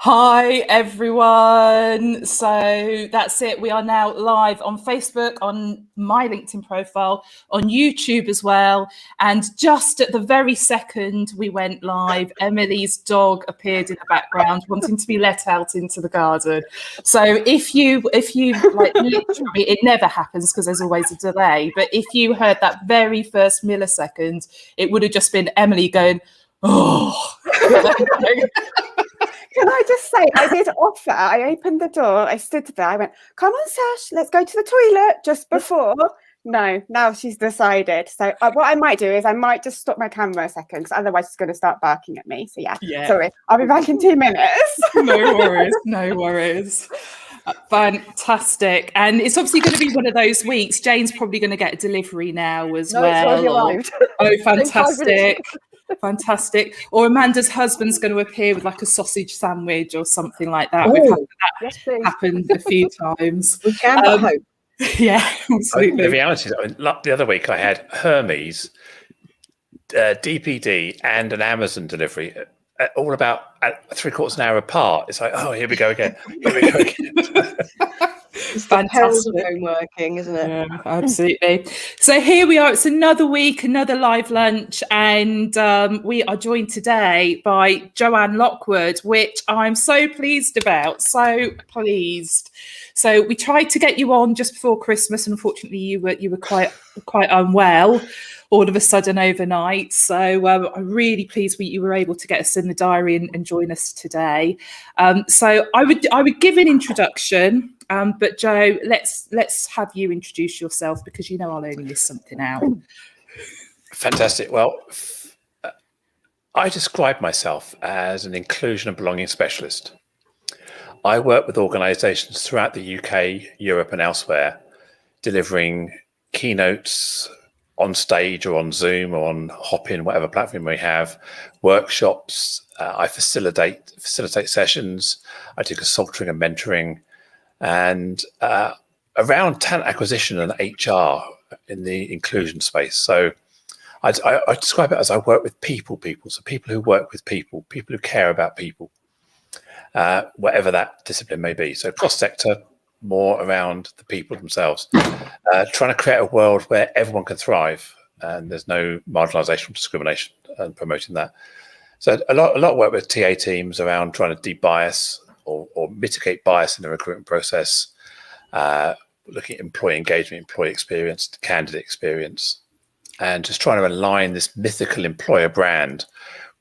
Hi everyone. So that's it. We are now live on Facebook, on my LinkedIn profile, on YouTube as well. And just at the very second we went live, Emily's dog appeared in the background wanting to be let out into the garden. So if you like, literally, it never happens because there's always a delay. But if you heard that very first millisecond, it would have just been Emily going, oh. Can I just say, I did offer, I opened the door, I stood there, I went, come on, Sash, let's go to the toilet just before. No, now she's decided. So what I might do is I might just stop my camera a second, because otherwise she's going to start barking at me. So yeah, sorry, I'll be back in 2 minutes. No worries. Fantastic. And it's obviously going to be one of those weeks. Jane's probably going to get a delivery now as well. Oh, fantastic. Fantastic. Or Amanda's husband's going to appear with like a sausage sandwich or something like that. We've had that happen a few times. We can but hope. Yeah, absolutely. The reality is, the other week I had Hermes, DPD, and an Amazon delivery, all about 3/4 an hour apart. It's like, oh, here we go again. It's fantastic working, isn't it? Yeah, absolutely. So here we are. It's another week, another live lunch, and we are joined today by Jo Lockwood, which I'm so pleased about. So pleased. So we tried to get you on just before Christmas, and unfortunately, you were quite unwell all of a sudden overnight. So I'm really pleased you were able to get us in the diary and join us today. So I would give an introduction. But Jo, let's have you introduce yourself, because you know I'll only miss something out. Fantastic. Well, I describe myself as an inclusion and belonging specialist. I work with organisations throughout the UK, Europe and elsewhere, delivering keynotes on stage or on Zoom or on Hopin, whatever platform we have, workshops. I facilitate sessions. I do consulting and mentoring. And around talent acquisition and HR in the inclusion space. So I describe it as I work with people. So people who work with people who care about people, whatever that discipline may be. So cross-sector, more around the people themselves, trying to create a world where everyone can thrive and there's no marginalisation or discrimination, and promoting that. So a lot of work with TA teams around trying to de-bias or mitigate bias in the recruitment process, looking at employee engagement, employee experience, candidate experience, and just trying to align this mythical employer brand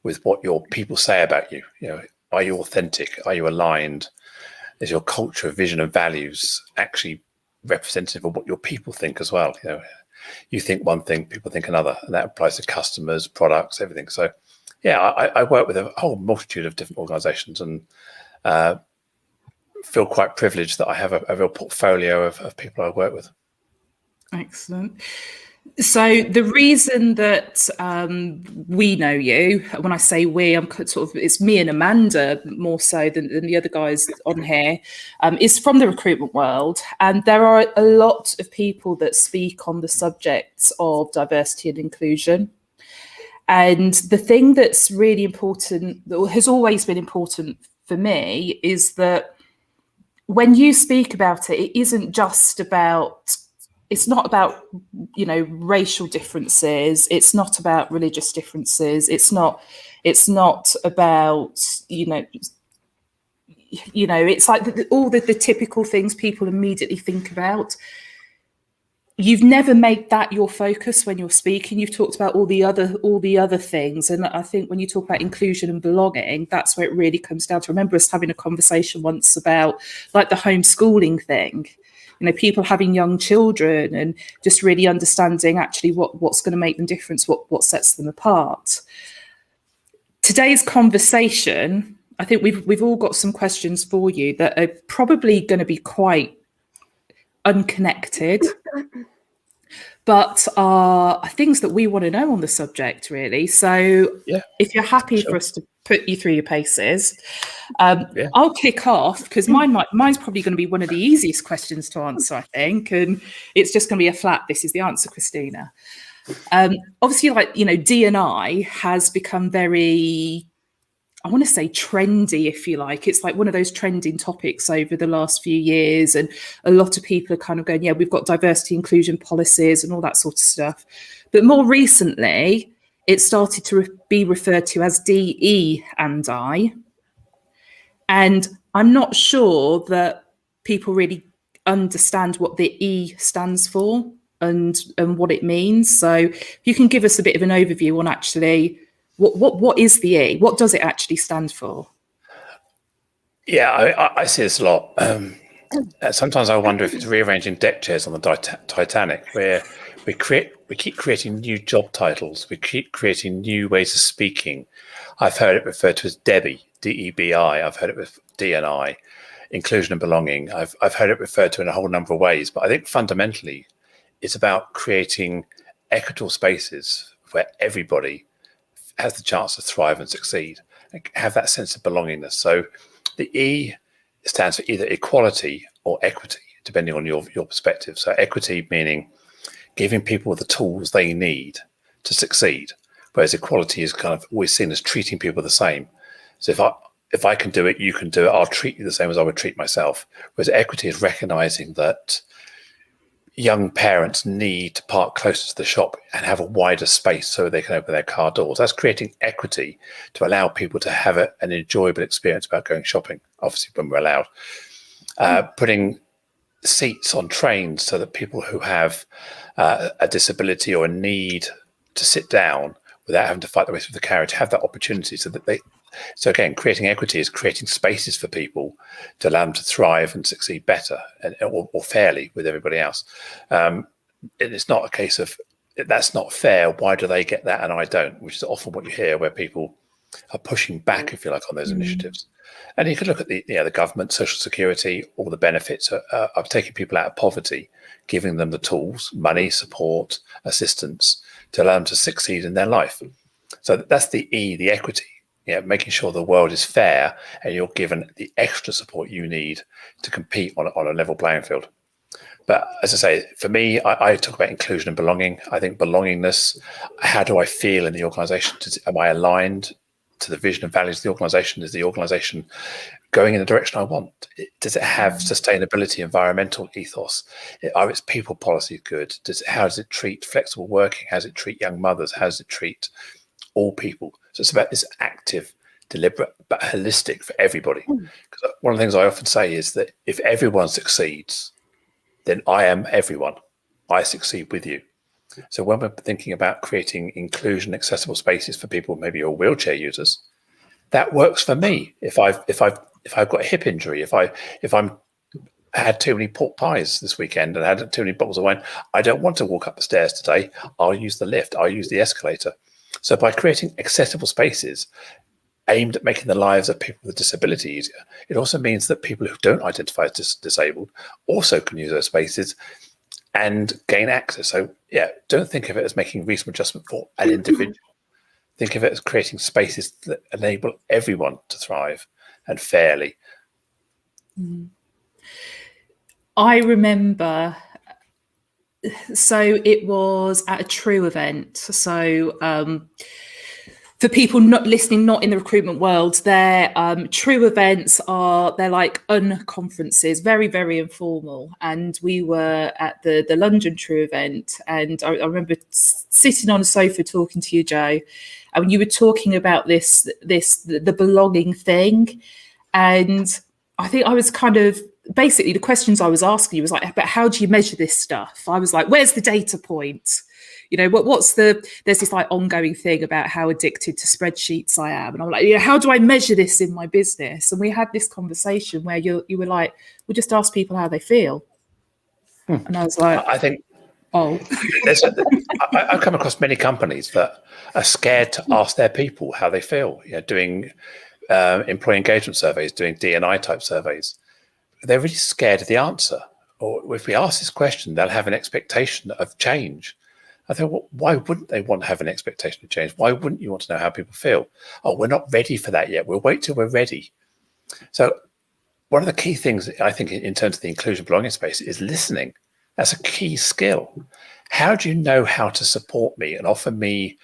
with what your people say about you. You know, are you authentic? Are you aligned? Is your culture, vision, and values actually representative of what your people think as well? You know, you think one thing, people think another, and that applies to customers, products, everything. So, yeah, I work with a whole multitude of different organisations, and feel quite privileged that I have a real portfolio of people I work with. Excellent. So the reason that we know you, when I say we, I'm sort of, it's me and Amanda more so than the other guys on here, is from the recruitment world. And there are a lot of people that speak on the subjects of diversity and inclusion. And the thing that's really important, that has always been important for me, is that when you speak about it, it isn't just about, it's not about, you know, racial differences. It's not about religious differences. It's not about, you know, it's like all the typical things people immediately think about. You've never made that your focus when you're speaking. You've talked about all the other things. And I think when you talk about inclusion and belonging, that's where it really comes down to. I remember us having a conversation once about like the homeschooling thing, you know, people having young children and just really understanding actually what's going to make them different, what sets them apart. Today's conversation, I think we've all got some questions for you that are probably going to be quite unconnected, but are things that we want to know on the subject, really. So if you're happy for us to put you through your paces, I'll kick off, because mine's probably going to be one of the easiest questions to answer, I think, and it's just going to be a flat, this is the answer, Christina. Obviously, like, you know, D&I has become very I want to say trendy, if you like. It's like one of those trending topics over the last few years. And a lot of people are kind of going, yeah, we've got diversity inclusion policies and all that sort of stuff. But more recently, it started to be referred to as DE and I. And I'm not sure that people really understand what the E stands for and what it means. So if you can give us a bit of an overview on actually what is the E? What does it actually stand for? Yeah, I see this a lot. Sometimes I wonder if it's rearranging deck chairs on the Titanic, where we keep creating new job titles, we keep creating new ways of speaking. I've heard it referred to as DEBI, DEBI. I've heard it with DNI, inclusion and belonging. I've heard it referred to in a whole number of ways. But I think fundamentally, it's about creating equitable spaces where everybody has the chance to thrive and succeed, and have that sense of belongingness. So the E stands for either equality or equity, depending on your perspective. So equity meaning giving people the tools they need to succeed, whereas equality is kind of always seen as treating people the same. So if I can do it, you can do it. I'll treat you the same as I would treat myself. Whereas equity is recognizing that young parents need to park closer to the shop and have a wider space so they can open their car doors. That's creating equity to allow people to have an enjoyable experience about going shopping, obviously when we're allowed. Putting seats on trains so that people who have a disability or a need to sit down without having to fight their way through the carriage have that opportunity, so again, creating equity is creating spaces for people to allow them to thrive and succeed better or fairly with everybody else. It's not a case of that's not fair, why do they get that and I don't, which is often what you hear where people are pushing back, if you like, on those initiatives. And you could look at the government, social security, all the benefits of taking people out of poverty, giving them the tools, money, support, assistance to allow them to succeed in their life. So that's the E, the equity. Making sure the world is fair and you're given the extra support you need to compete on a level playing field. But as I say, for me, I talk about inclusion and belonging. I think belongingness, how do I feel in the organisation? Am I aligned to the vision and values of the organisation? Is the organisation going in the direction I want? Does it have sustainability, environmental ethos? Are its people policies good? How does it treat flexible working? How does it treat young mothers? How does it treat all people? So it's about this active, deliberate, but holistic for everybody. Because one of the things I often say is that if everyone succeeds, then I am everyone. I succeed with you. So when we're thinking about creating inclusion, accessible spaces for people maybe who are wheelchair users, that works for me. If I've got a hip injury, if I'm had too many pork pies this weekend and had too many bottles of wine, I don't want to walk up the stairs today. I'll use the lift. I'll use the escalator. So by creating accessible spaces aimed at making the lives of people with disability easier, it also means that people who don't identify as disabled also can use those spaces and gain access. So don't think of it as making reasonable adjustment for an individual. Think of it as creating spaces that enable everyone to thrive and fairly. I remember, so it was at a True event. So for people not listening, not in the recruitment world, their True events they're like unconferences, very, very informal. And we were at the London True event, and I remember sitting on a sofa talking to you, Jo, and you were talking about the belonging thing. And I think I was kind of, basically the questions I was asking you was like, but how do you measure this stuff? I was like, where's the data point? There's this like ongoing thing about how addicted to spreadsheets I am. And I'm like, how do I measure this in my business? And we had this conversation where you were like, we'll just ask people how they feel. And I was like, I think, I've come across many companies that are scared to ask their people how they feel, doing employee engagement surveys, doing D&I type surveys. They're really scared of the answer. Or if we ask this question, they'll have an expectation of change. I think, well, why wouldn't they want to have an expectation of change? Why wouldn't you want to know how people feel? Oh, we're not ready for that yet. We'll wait till we're ready. So one of the key things I think in terms of the inclusion belonging space is listening. That's a key skill. How do you know how to support me and offer me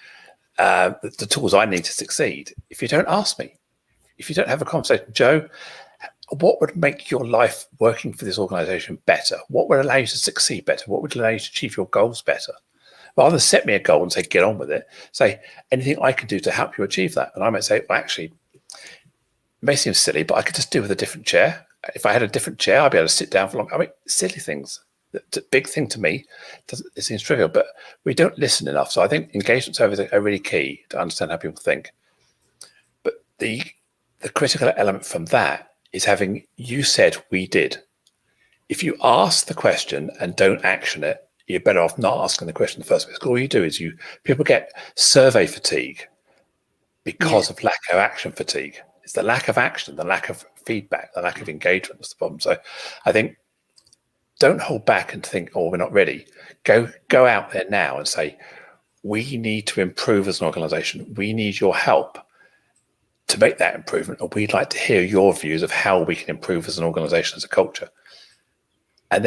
the tools I need to succeed if you don't ask me? if you don't have a conversation, Joe, what would make your life working for this organization better? What would allow you to succeed better? What would allow you to achieve your goals better? Rather than set me a goal and say, get on with it, say, anything I can do to help you achieve that. And I might say, well, actually, it may seem silly, but I could just do with a different chair. If I had a different chair, I'd be able to sit down for long. I mean, silly things. The big thing to me, it seems trivial, but we don't listen enough. So I think engagement surveys are really key to understand how people think. But the critical element from that is having you said, we did. If you ask the question and don't action it, you're better off not asking the question in the first place. All you do is people get survey fatigue because of lack of action fatigue. It's the lack of action, the lack of feedback, the lack of engagement that's the problem. So I think don't hold back and think, oh, we're not ready. Go out there now and say, we need to improve as an organization. We need your help to make that improvement. Or we'd like to hear your views of how we can improve as an organization, as a culture. And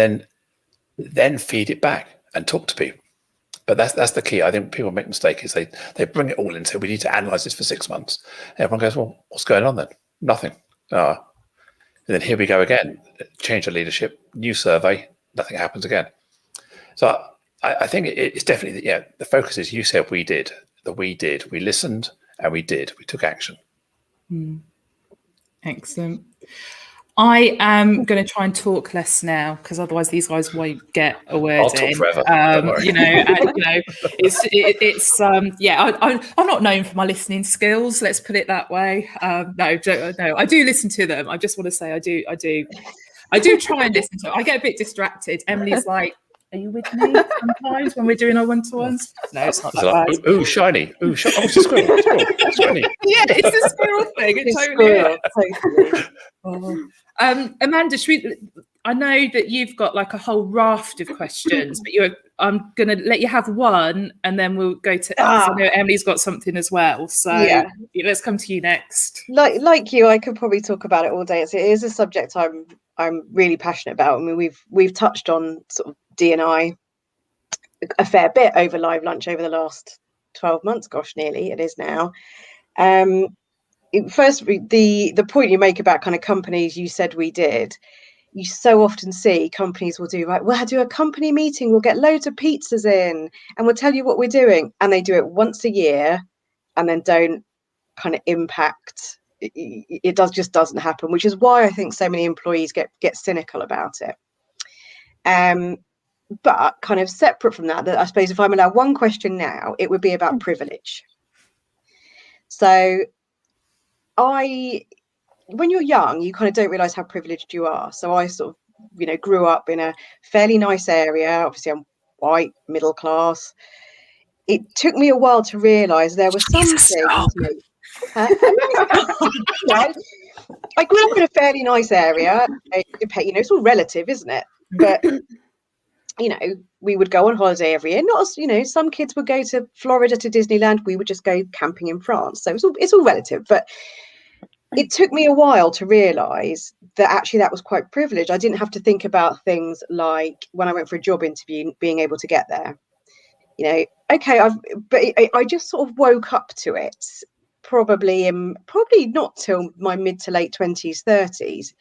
then feed it back and talk to people. But that's the key. I think people make a mistake is they bring it all in. So we need to analyze this for 6 months. And everyone goes, well, what's going on then? Nothing. And then here we go again. Change of leadership, new survey, nothing happens again. So I think it's definitely, the focus is you said we did. We listened and we took action. Excellent. I am going to try and talk less now because otherwise these guys won't get a word I'll talk forever. I'm not known for my listening skills. Let's put it that way. No, I do listen to them. I just want to say I do try and listen to them. I get a bit distracted. Emily's like, are you with me sometimes when we're doing our one-to-ones? No, it's not that bad. Ooh, shiny. Ooh, oh, it's a squirrel. Shiny. Yeah, it's a squirrel thing. It totally is. Amanda, I know that you've got like a whole raft of questions, but I'm going to let you have one and then we'll go to, I know Emily's got something as well. So let's come to you next. Like you, I could probably talk about it all day. It is a subject I'm really passionate about. I mean, we've touched on sort of D&I a fair bit over Live Lunch over the last 12 months. Gosh, nearly it is now. First, the point you make about kind of companies, you said we did. You so often see companies will do we'll do a company meeting, we'll get loads of pizzas in and we'll tell you what we're doing. And they do it once a year and then don't kind of impact. It just doesn't happen, which is why I think so many employees get cynical about it. But kind of separate from that, I suppose if I'm allowed one question now, it would be about privilege. So when you're young, you kind of don't realize how privileged you are. So I sort of, grew up in a fairly nice area. Obviously, I'm white, middle class. It took me a while to realize there were some things. I grew up in a fairly nice area. It's all relative, isn't it? But we would go on holiday every year. Not as some kids would go to Florida to Disneyland. We would just go camping in France. So it's all relative. But it took me a while to realize that actually that was quite privileged. I didn't have to think about things like when I went for a job interview, being able to get there. I just sort of woke up to it probably not till my mid to late 20s, 30s,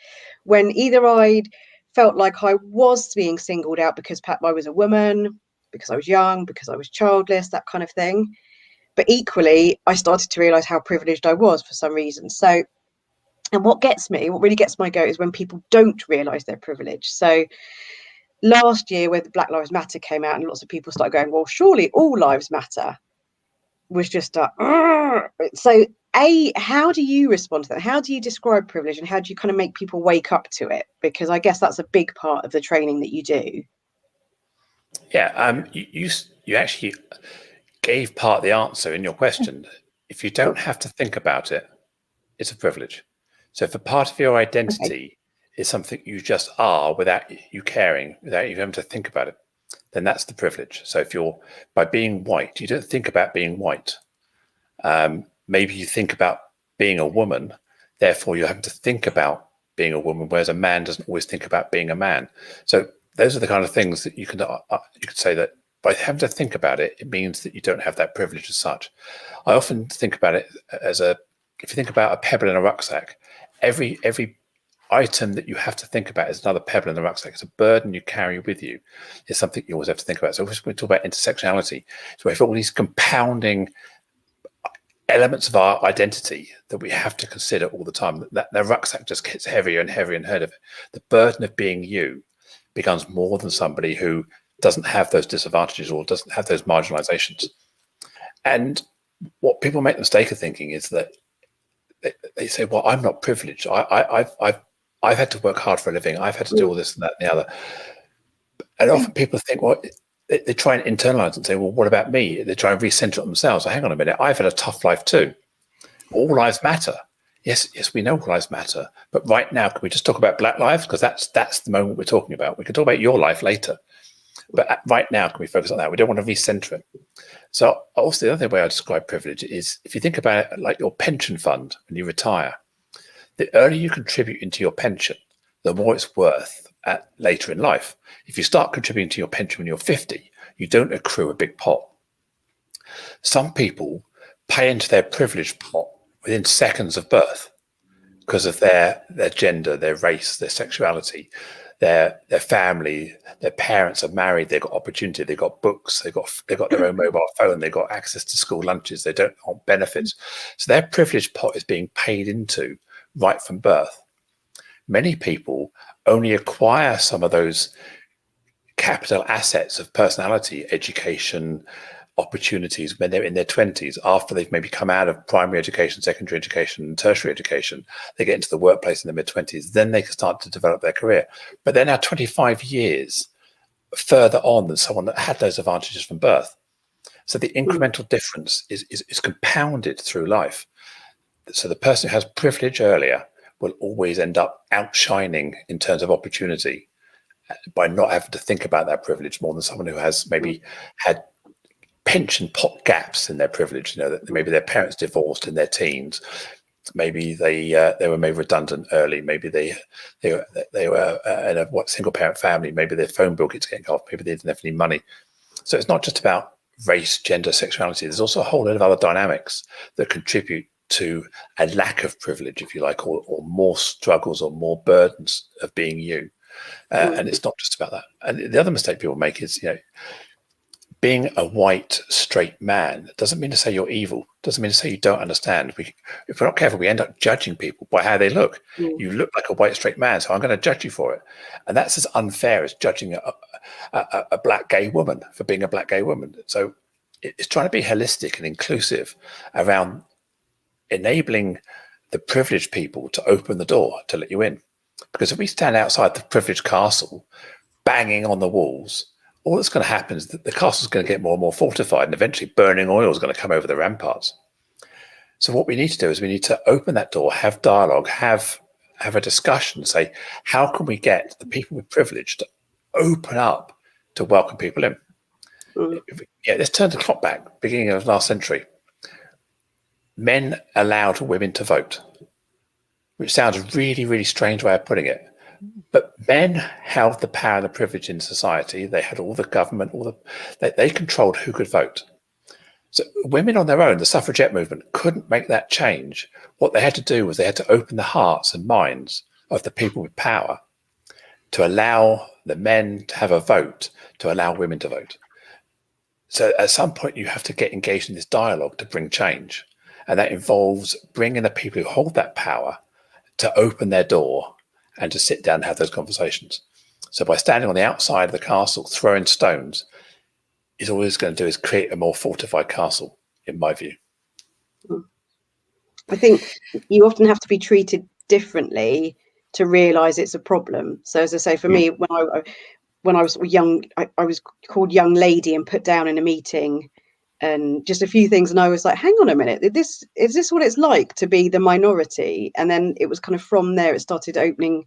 when either I'd felt like I was being singled out because I was a woman, because I was young, because I was childless, that kind of thing. But equally, I started to realize how privileged I was for some reason. So, and what really gets my goat is when people don't realize their privilege. So last year, when Black Lives Matter came out and lots of people started going, well, surely all lives matter, was just so how do you respond to that? How do you describe privilege and how do you kind of make people wake up to it? Because I guess that's a big part of the training that you do. Yeah, you actually gave part of the answer in your question. If you don't have to think about it, it's a privilege. So if a part of your identity is something you just are without you caring, without you having to think about it, then that's the privilege. So if by being white, you don't think about being white. Maybe you think about being a woman, therefore you're having to think about being a woman, whereas a man doesn't always think about being a man. So those are the kind of things that you could say that by having to think about it, it means that you don't have that privilege as such. I often think about it as if you think about a pebble in a rucksack, every item that you have to think about is another pebble in the rucksack. It's a burden you carry with you. It's something you always have to think about. So when we talk about intersectionality, so we have all these compounding elements of our identity that we have to consider all the time. That the rucksack just gets heavier and heavier and heavier. The burden of being you becomes more than somebody who doesn't have those disadvantages or doesn't have those marginalizations. And what people make the mistake of thinking is that they say, well, I'm not privileged. I've had to work hard for a living. I've had to do all this and that and the other. And often people think, well, they try and internalize and say, well, what about me? They try and recenter it themselves. So hang on a minute, I've had a tough life too. All lives matter. Yes, we know all lives matter. But right now, can we just talk about Black lives? Because that's the moment we're talking about. We can talk about your life later. But right now, can we focus on that? We don't want to recenter it. So also the other way I describe privilege is if you think about it like your pension fund when you retire, the earlier you contribute into your pension, the more it's worth later in life. If you start contributing to your pension when you're 50, you don't accrue a big pot. Some people pay into their privilege pot within seconds of birth because of their gender, their race, their sexuality, their family, their parents are married, they've got opportunity, they've got books, they've got their own mobile phone, they've got access to school lunches, they don't want benefits. So their privilege pot is being paid into right from birth. Many people only acquire some of those capital assets of personality, education, opportunities when they're in their 20s, after they've maybe come out of primary education, secondary education, and tertiary education. They get into the workplace in their mid-20s, then they can start to develop their career. But they're now 25 years further on than someone that had those advantages from birth. So the incremental difference is compounded through life. So the person who has privilege earlier will always end up outshining in terms of opportunity by not having to think about that privilege more than someone who has maybe had pension pot gaps in their privilege. You know, that maybe their parents divorced in their teens, maybe they were made redundant early, maybe they were in a single parent family, maybe their phone bill gets getting off, maybe they didn't have any money. So it's not just about race, gender, sexuality. There's also a whole lot of other dynamics that contribute to a lack of privilege, if you like, or more struggles or more burdens of being you. And it's not just about that. And the other mistake people make is, you know, being a white, straight man doesn't mean to say you're evil, doesn't mean to say you don't understand. If we're not careful, we end up judging people by how they look. You look like a white, straight man, so I'm going to judge you for it. And that's as unfair as judging a black gay woman for being a black gay woman. So it's trying to be holistic and inclusive around enabling the privileged people to open the door to let you in. Because if we stand outside the privileged castle, banging on the walls, all that's going to happen is that the castle is going to get more and more fortified, and eventually burning oil is going to come over the ramparts. So what we need to do is we need to open that door, have dialogue, have a discussion, say, how can we get the people with privilege to open up to welcome people in? Let's turn the clock back, beginning of last century. Men allowed women to vote, which sounds a really, really strange way of putting it. But men held the power and the privilege in society. They had all the government, they controlled who could vote. So women on their own, the suffragette movement, couldn't make that change. What they had to do was they had to open the hearts and minds of the people with power to allow the men to have a vote, to allow women to vote. So at some point, you have to get engaged in this dialogue to bring change. And that involves bringing the people who hold that power to open their door and to sit down and have those conversations. So by standing on the outside of the castle, throwing stones, is all it's going to do is create a more fortified castle, in my view. I think you often have to be treated differently to realise it's a problem. So as I say, for me, when I was young, I was called young lady and put down in a meeting and just a few things. And I was like, hang on a minute, is this what it's like to be the minority? And then it was kind of from there, it started opening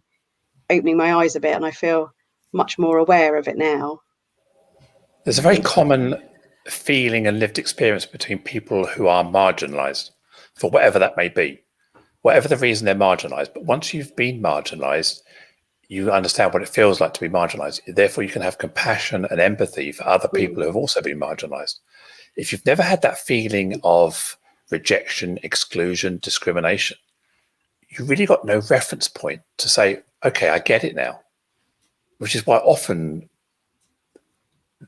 my eyes a bit. And I feel much more aware of it now. There's a very common feeling and lived experience between people who are marginalised, for whatever that may be, whatever the reason they're marginalised. But once you've been marginalised, you understand what it feels like to be marginalised. Therefore, you can have compassion and empathy for other people who have also been marginalised. If you've never had that feeling of rejection, exclusion, discrimination, you really got no reference point to say, okay, I get it now, which is why often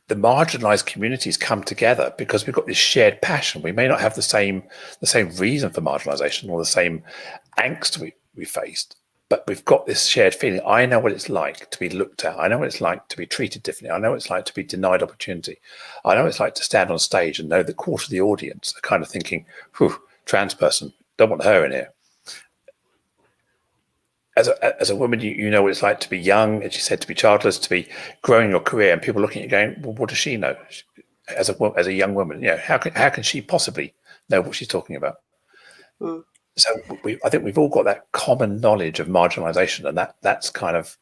the marginalized communities come together, because we've got this shared passion. We may not have the same reason for marginalization or the same angst we faced, but we've got this shared feeling. I know what it's like to be looked at. I know what it's like to be treated differently. I know what it's like to be denied opportunity. I know what it's like to stand on stage and know that quarter of the audience are kind of thinking, whew, trans person, don't want her in here. As a woman, you know what it's like to be young, as you said, to be childless, to be growing your career, and people looking at you going, well, what does she know? As a young woman, how can she possibly know what she's talking about? Mm. So I think we've all got that common knowledge of marginalization, and that's kind of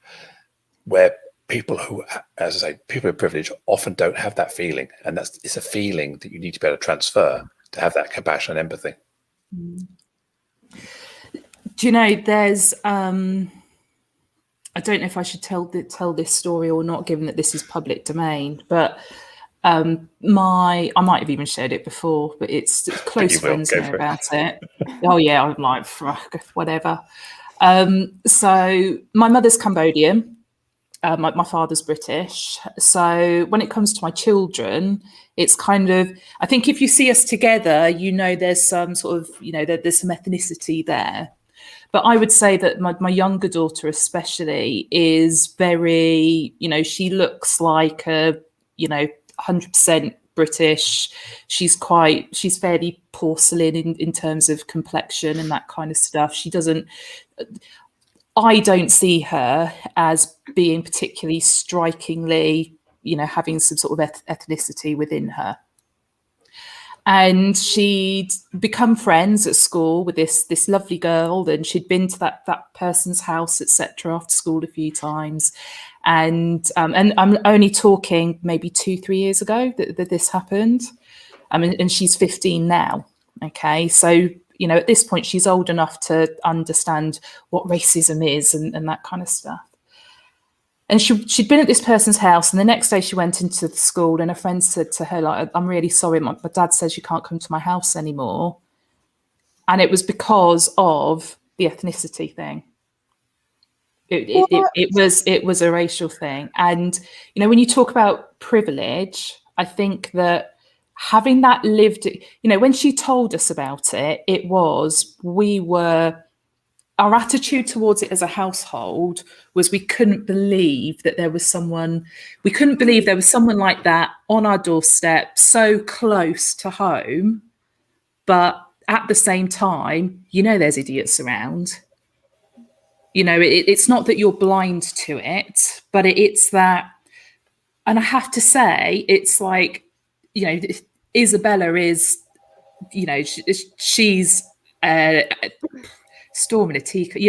where people who, as I say, people with privilege often don't have that feeling, and it's a feeling that you need to be able to transfer to have that compassion and empathy. Mm. Do you know, there's, I don't know if I should tell this story or not, given that this is public domain, but I might have even shared it before, but it's close friends know about it. Oh yeah, I'm like, whatever. So my mother's Cambodian, my father's British. So when it comes to my children, it's kind of, I think if you see us together, there's some sort of, there's some ethnicity there. But I would say that my younger daughter especially is very, she looks like a, 100% British. She's fairly porcelain in terms of complexion and that kind of stuff. I don't see her as being particularly strikingly, having some sort of ethnicity within her. And she'd become friends at school with this lovely girl, and she'd been to that person's house, etc., after school a few times. And I'm only talking maybe 2-3 years ago that this happened. And she's 15 now. Okay, so at this point she's old enough to understand what racism is and that kind of stuff. And she'd been at this person's house, and the next day she went into the school, and a friend said to her, like, I'm really sorry, my dad says you can't come to my house anymore. And it was because of the ethnicity thing. It was a racial thing. And, when you talk about privilege, I think that having that lived, when she told us about it, it was, our attitude towards it as a household was we couldn't believe there was someone like that on our doorstep, so close to home. But at the same time, there's idiots around. It's not that you're blind to it, but it's that, and I have to say, it's like, Isabella is, she's storm in a teacup,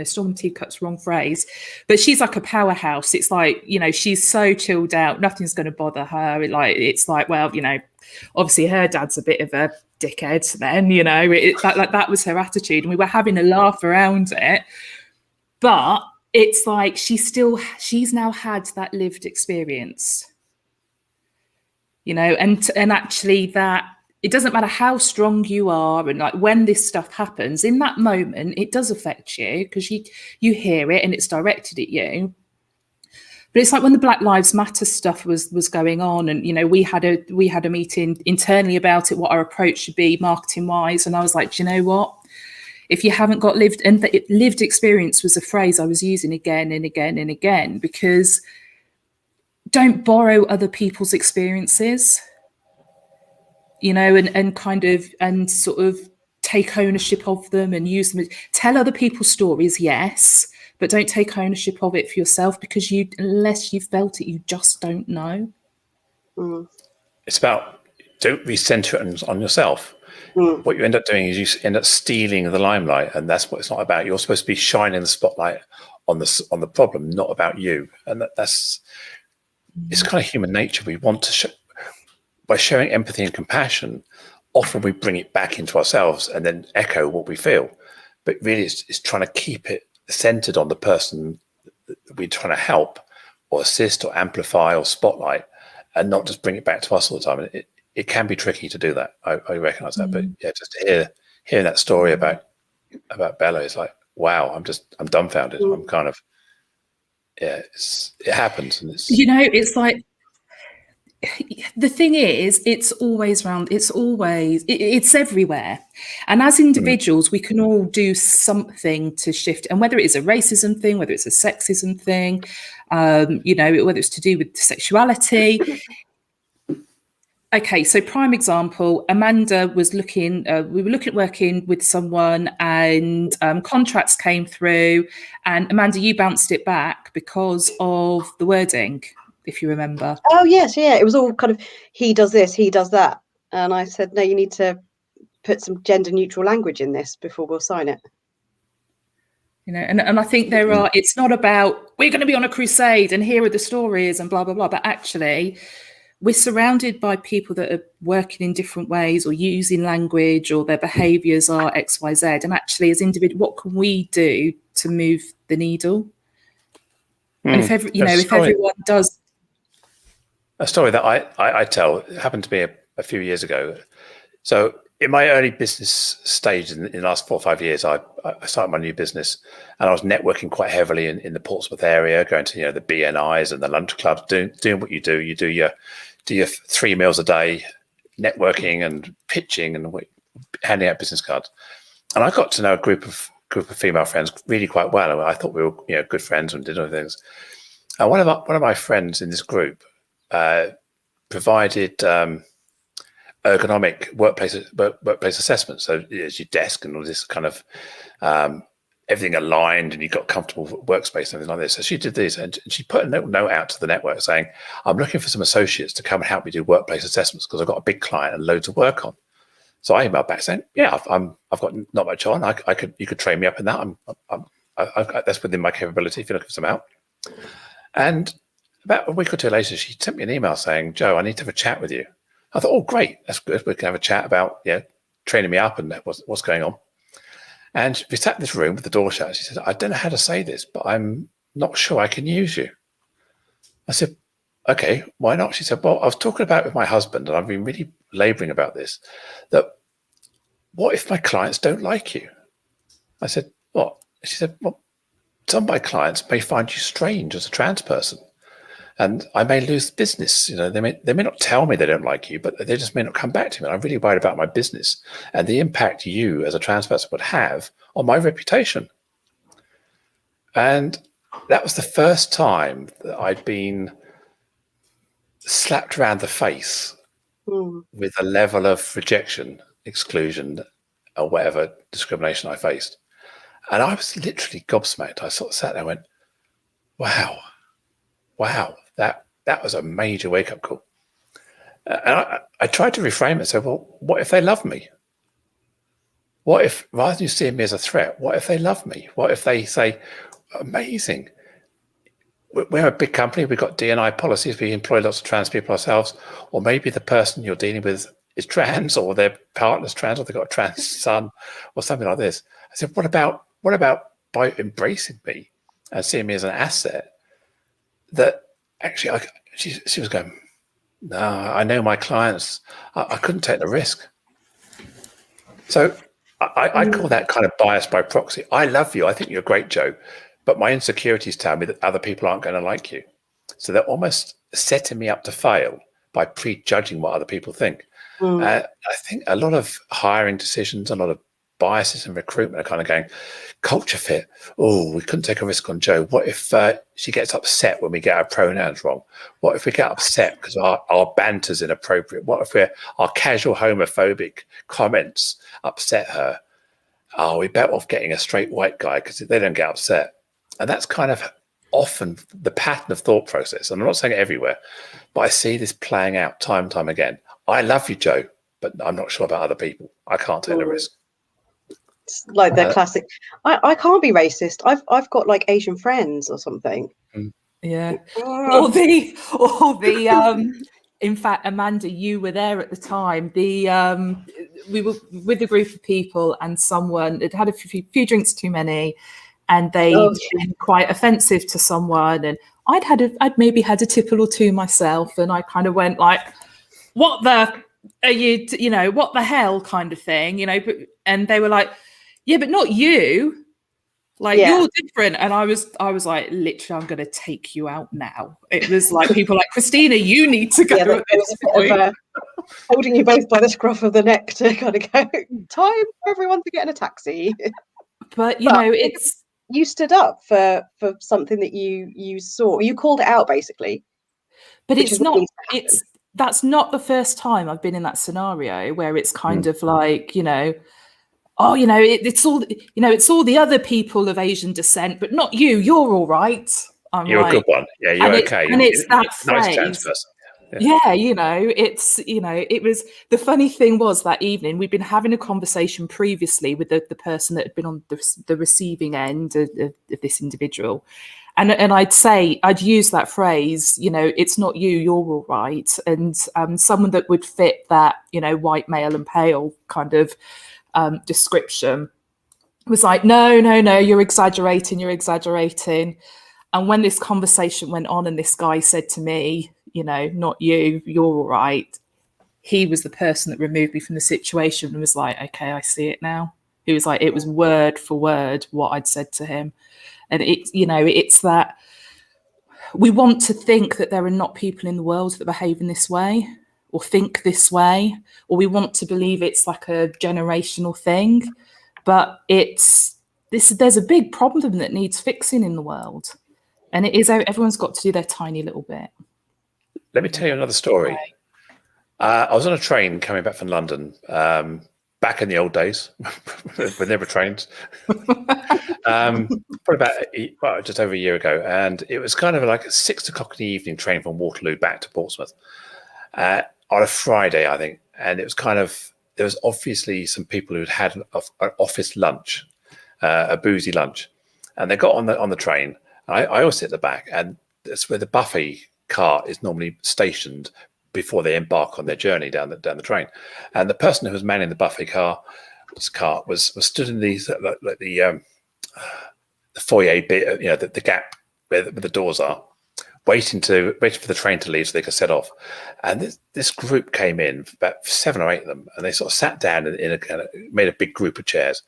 storm in a teacup's wrong phrase, but she's like a powerhouse. It's like, she's so chilled out, nothing's going to bother her. It's like, well, obviously her dad's a bit of a dickhead then, that was her attitude, and we were having a laugh around it. But it's like she's now had that lived experience, and actually that it doesn't matter how strong you are, and like when this stuff happens, in that moment, it does affect you because you hear it and it's directed at you. But it's like when the Black Lives Matter stuff was going on, and we had a meeting internally about it, what our approach should be marketing wise, and I was like, do you know what? If you haven't got lived experience was a phrase I was using again and again and again, because don't borrow other people's experiences. And sort of take ownership of them and use them. Tell other people's stories, yes, but don't take ownership of it for yourself, because unless you've felt it, you just don't know. Mm. It's about, don't recenter it on yourself. Mm. What you end up doing is you end up stealing the limelight, and that's what it's not about. You're supposed to be shining the spotlight on the problem, not about you. And it's kind of human nature. We want to by showing empathy and compassion, often we bring it back into ourselves and then echo what we feel. But really, it's trying to keep it centered on the person that we're trying to help or assist or amplify or spotlight, and not just bring it back to us all the time. And it can be tricky to do that. I recognise that, but yeah, just to hearing that story about Bella is like, wow, I'm dumbfounded. I'm kind of, yeah, it happens, and it's, You know, it's like, the thing is, it's always around, it's everywhere. And as individuals, we can all do something to shift. And whether it's a racism thing, whether it's a sexism thing, you know, whether it's to do with sexuality. Okay, so prime example, Amanda was looking, we were looking at working with someone, and contracts came through, and Amanda, you bounced it back because of the wording, if you remember. Oh yes, yeah. It was all kind of, he does this, he does that. And I said, no, you need to put some gender neutral language in this before we'll sign it. You know, and I think it's not about, we're going to be on a crusade and here are the stories and blah, blah, blah. But actually, we're surrounded by people that are working in different ways or using language, or their behaviours are X, Y, Z. And actually, as individuals, what can we do to move the needle? And if everyone does. A story that I tell happened to me a few years ago. So in my early business stage, in the last 4 or 5 years, I started my new business, and I was networking quite heavily in the Portsmouth area, going to the BNIs and the lunch clubs, doing what you do. You do your 3 meals a day, networking and pitching and handing out business cards. And I got to know a group of female friends really quite well. I thought we were good friends and did other things. And one of my friends in this group provided ergonomic workplace assessments. So there's your desk and all this kind of everything aligned, and you've got comfortable workspace and everything like this. So she did these, and she put a note out to the network saying, I'm looking for some associates to come and help me do workplace assessments because I've got a big client and loads of work on. So I emailed back saying, yeah, I've got not much on. You could train me up in that. That's within my capability if you're looking for some help. And about a week or two later, she sent me an email saying, Joe, I need to have a chat with you. I thought, oh, great. That's good. We can have a chat about training me up and what's going on. And we sat in this room with the door shut. She said, I don't know how to say this, but I'm not sure I can use you. I said, okay, why not? She said, well, I was talking about it with my husband, and I've been really laboring about this, that what if my clients don't like you? I said, what? She said, well, some of my clients may find you strange as a trans person, and I may lose business. They may not tell me they don't like you, but they just may not come back to me. I'm really worried about my business and the impact you as a trans person would have on my reputation. And that was the first time that I'd been slapped around the face with a level of rejection, exclusion, or whatever discrimination I faced. And I was literally gobsmacked. I sort of sat there and went, wow, that was a major wake-up call. And I tried to reframe it and say, well, what if they love me? What if, rather than you seeing me as a threat, what if they love me? What if they say, amazing, we're a big company, we've got D&I policies, we employ lots of trans people ourselves, or maybe the person you're dealing with is trans, or their partner's trans, or they've got a trans son, or something like this. I said, what about by embracing me and seeing me as an asset, that actually she was going, no, I know my clients, I couldn't take the risk. So I call that kind of bias by proxy. I love you, I think you're great, Joe, but my insecurities tell me that other people aren't going to like you. So they're almost setting me up to fail by prejudging what other people think. I think a lot of hiring decisions, a lot of biases in recruitment are kind of going, culture fit. Oh, we couldn't take a risk on Joe. What if she gets upset when we get our pronouns wrong? What if we get upset because our banter's inappropriate? What if our casual homophobic comments upset her? Oh, we're better off getting a straight white guy because they don't get upset. And that's kind of often the pattern of thought process. And I'm not saying it everywhere, but I see this playing out time and time again. I love you, Joe, but I'm not sure about other people. I can't take the risk. It's like the classic, I can't be racist. I've got like Asian friends or something. Yeah. Or the in fact, Amanda, you were there at the time. We were with a group of people, and someone had had a few drinks too many, and they'd been quite offensive to someone. And I'd maybe had a tipple or two myself, and I kind of went like, what the are you, you know, what the hell kind of thing, you know, and they were like, yeah, but not you. Like, Yeah. you're different. And I was like, literally, I'm going to take you out now. It was like people like, Christina, you need to go. Yeah, there was a bit of holding you both by the scruff of the neck to kind of go, time for everyone to get in a taxi. But, you know, it's... You stood up for something that you saw. You called it out, basically. But it's not... That's not the first time I've been in that scenario where it's kind of like, you know, oh, you know, it's all, you know, it's all the other people of Asian descent, but not you. You're all right. You're a good one. Yeah, you're okay. And it's that nice phrase. trans person. Yeah, you know, it's, you know, it was, the funny thing was that evening we'd been having a conversation previously with the person that had been on the receiving end of this individual. And I'd use that phrase, you know, it's not you, you're all right. And someone that would fit that, you know, white male and pale kind of description was like, no, you're exaggerating. And when this conversation went on and this guy said to me, you know, not you, you're all right, he was the person that removed me from the situation and was like, okay, I see it now. He was like, it was word for word what I'd said to him. And it's, you know, it's that we want to think that there are not people in the world that behave in this way or think this way, or we want to believe it's like a generational thing. But there's a big problem that needs fixing in the world. And it is, everyone's got to do their tiny little bit. Let me tell you another story. I was on a train coming back from London, back in the old days when there were trains, probably about just over a year ago. And it was kind of like a 6 o'clock in the evening train from Waterloo back to Portsmouth on a Friday, I think. And it was kind of, there was obviously some people who'd had an office lunch, a boozy lunch. And they got on the train. I always sit at the back, and that's where the buffet car is normally stationed before they embark on their journey down the train. And the person who was manning the buffet car was stood in the foyer bit, you know, the gap where the doors are, waiting for the train to leave so they could set off. And this group came in, about 7 or 8 of them, and they sort of sat down made a big group of chairs.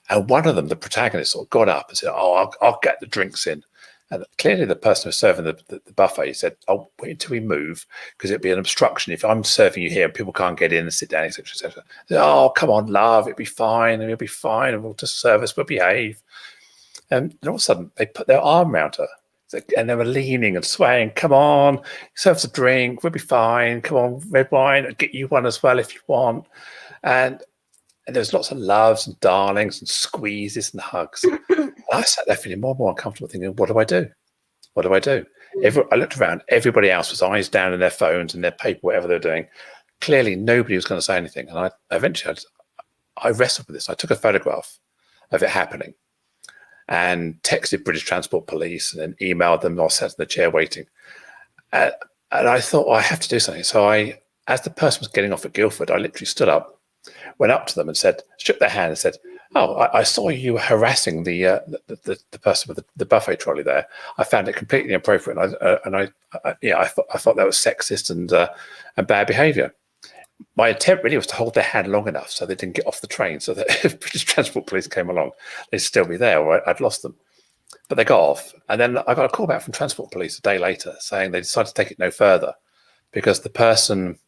And one of them, the protagonist, sort of got up and said, "Oh, I'll get the drinks in." And clearly the person who was serving the buffet said, "Oh, wait until we move, because it'll be an obstruction if I'm serving you here and people can't get in and sit down, etc., etc." "Oh, come on, love, it'll be fine, and we'll just serve us, we'll behave." And all of a sudden, they put their arm around her, and they were leaning and swaying. "Come on, serve us a drink, we'll be fine. Come on, red wine, I'll get you one as well if you want." And there's lots of loves and darlings and squeezes and hugs. I sat there feeling more and more uncomfortable, thinking, what do I do? What do I do? I looked around. Everybody else was eyes down in their phones and their paper, whatever they're doing. Clearly, nobody was going to say anything. And I wrestled with this. I took a photograph of it happening and texted British Transport Police and then emailed them. I was sat in the chair waiting. And I thought, well, I have to do something. So as the person was getting off at Guildford, I literally stood up, went up to them and shook their hand and said, "Oh, I saw you harassing the person with the buffet trolley there. I found it completely inappropriate, and I thought that was sexist and bad behaviour." My attempt really was to hold their hand long enough so they didn't get off the train, so that if British Transport Police came along, they'd still be there, or I'd lost them. But they got off, and then I got a call back from Transport Police a day later saying they decided to take it no further because the person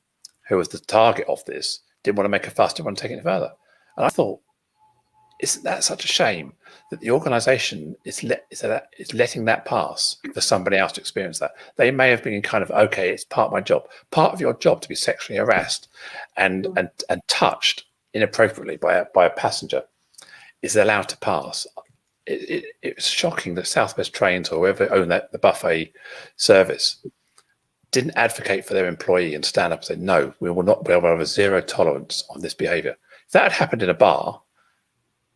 who was the target of this didn't want to make a fuss, didn't want to take it any further. And I thought, isn't that such a shame that the organisation is letting that pass for somebody else to experience that? They may have been kind of, okay, it's part of my job. Part of your job to be sexually harassed and touched inappropriately by a passenger is allowed to pass. It was shocking that South West Trains or whoever owned the buffet service didn't advocate for their employee and stand up and say, "No, we will have a zero tolerance on this behaviour." If that had happened in a bar,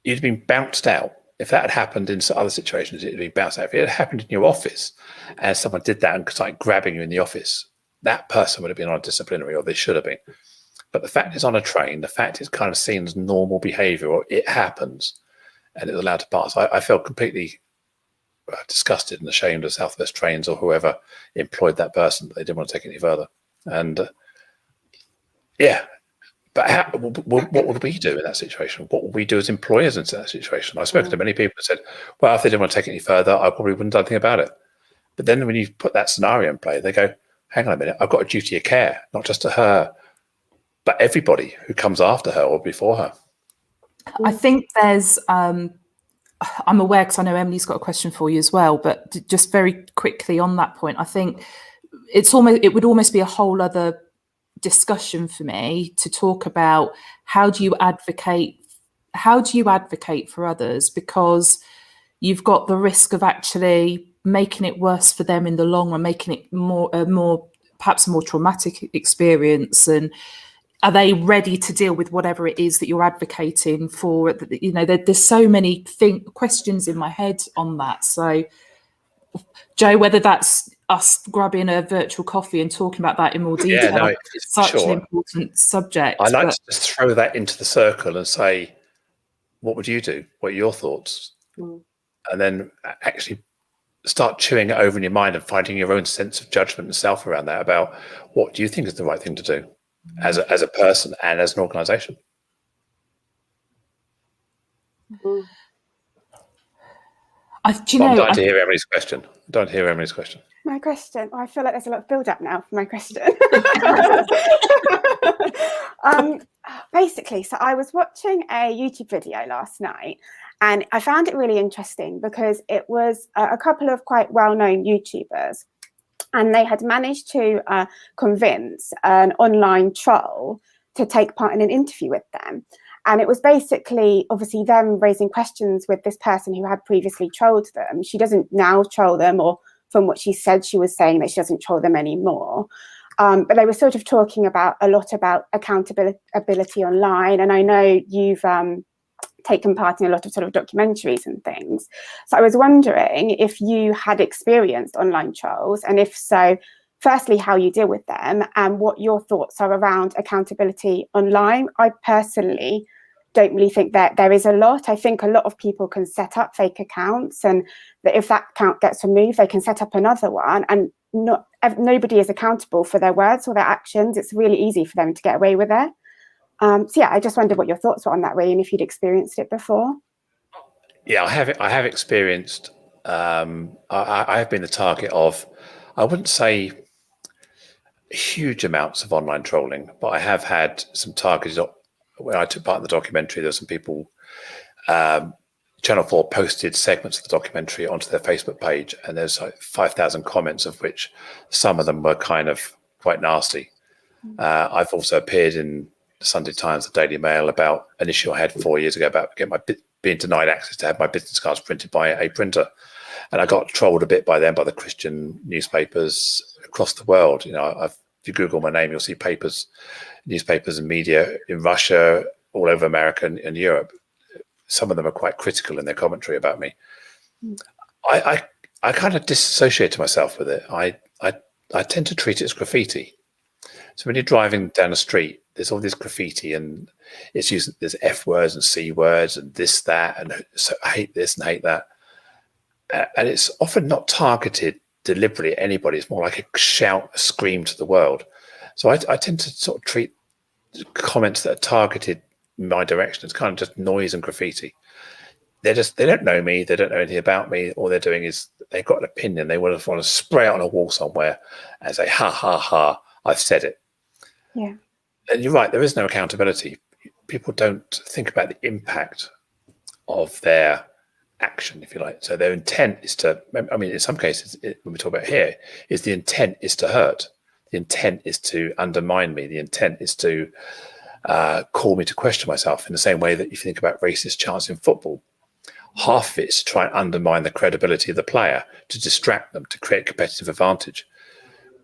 you'd been bounced out. If that had happened in other situations, it'd be bounced out. If it had happened in your office and someone did that and started grabbing you in the office, that person would have been on disciplinary, or they should have been. But the fact it's on a train, the fact it's kind of seen as normal behaviour, or it happens and it's allowed to pass. I felt completely disgusted and ashamed of South West Trains or whoever employed that person. They didn't want to take it any further. And But what would we do in that situation? What would we do as employers in that situation? I've spoken to many people who said, well, if they didn't want to take it any further, I probably wouldn't do anything about it. But then when you put that scenario in play, they go, hang on a minute, I've got a duty of care, not just to her, but everybody who comes after her or before her. I think there's, I'm aware, because I know Emily's got a question for you as well, but just very quickly on that point, I think it would almost be a whole other discussion for me to talk about how do you advocate for others, because you've got the risk of actually making it worse for them in the long run, making it perhaps a more traumatic experience. And are they ready to deal with whatever it is that you're advocating for? You know, there's so many questions in my head on that. So, Jo, whether that's us grabbing a virtual coffee and talking about that in more detail, it's such an important subject. I like to just throw that into the circle and say, what would you do? What are your thoughts? And then actually start chewing it over in your mind and finding your own sense of judgment and self around that, about what do you think is the right thing to do as a person and as an organisation. I'm dying to hear Emily's question. My question. I feel like there's a lot of build up now for my question. Basically, so I was watching a YouTube video last night, and I found it really interesting because it was a couple of quite well-known YouTubers, and they had managed to convince an online troll to take part in an interview with them. And it was basically, obviously, them raising questions with this person who had previously trolled them. She doesn't now troll them, or from what she said, she was saying that she doesn't troll them anymore. But they were sort of talking a lot about accountability online. And I know you've taken part in a lot of sort of documentaries and things. So I was wondering if you had experienced online trolls, and if so, firstly, how you deal with them and what your thoughts are around accountability online. I personally don't really think that there is a lot. I think a lot of people can set up fake accounts, and that if that account gets removed, they can set up another one, and nobody is accountable for their words or their actions. It's really easy for them to get away with it. So yeah, I just wondered what your thoughts were on that, really, and if you'd experienced it before. Yeah, I have experienced. I have been the target of, I wouldn't say huge amounts of online trolling, but I have had some targeted. When I took part in the documentary, there were some people, Channel 4 posted segments of the documentary onto their Facebook page, and there's like 5,000 comments, of which some of them were kind of quite nasty. I've also appeared in the Sunday Times, the Daily Mail, about an issue I had 4 years ago about being denied access to have my business cards printed by a printer. And I got trolled a bit by them, by the Christian newspapers across the world. You know, if you Google my name, you'll see newspapers and media in Russia, all over America and Europe. Some of them are quite critical in their commentary about me. I kind of disassociated myself with it. I tend to treat it as graffiti. So when you're driving down the street, there's all this graffiti, and it's using, there's F words and C words and this, that, and so I hate this and hate that. And it's often not targeted deliberately at anybody. It's more like a shout, a scream to the world. So I tend to sort of treat comments that are targeted in my direction as kind of just noise and graffiti. They don't know me. They don't know anything about me. All they're doing is they've got an opinion. They want to spray it on a wall somewhere and say, ha, ha, ha, I've said it. Yeah. And you're right. There is no accountability. People don't think about the impact of their action, if you like. So their intent is to, I mean, in some cases, when we talk about here, is the intent is to hurt. The intent is to undermine me. The intent is to call me to question myself, in the same way that if you think about racist chants in football, half of it is to try and undermine the credibility of the player, to distract them, to create competitive advantage.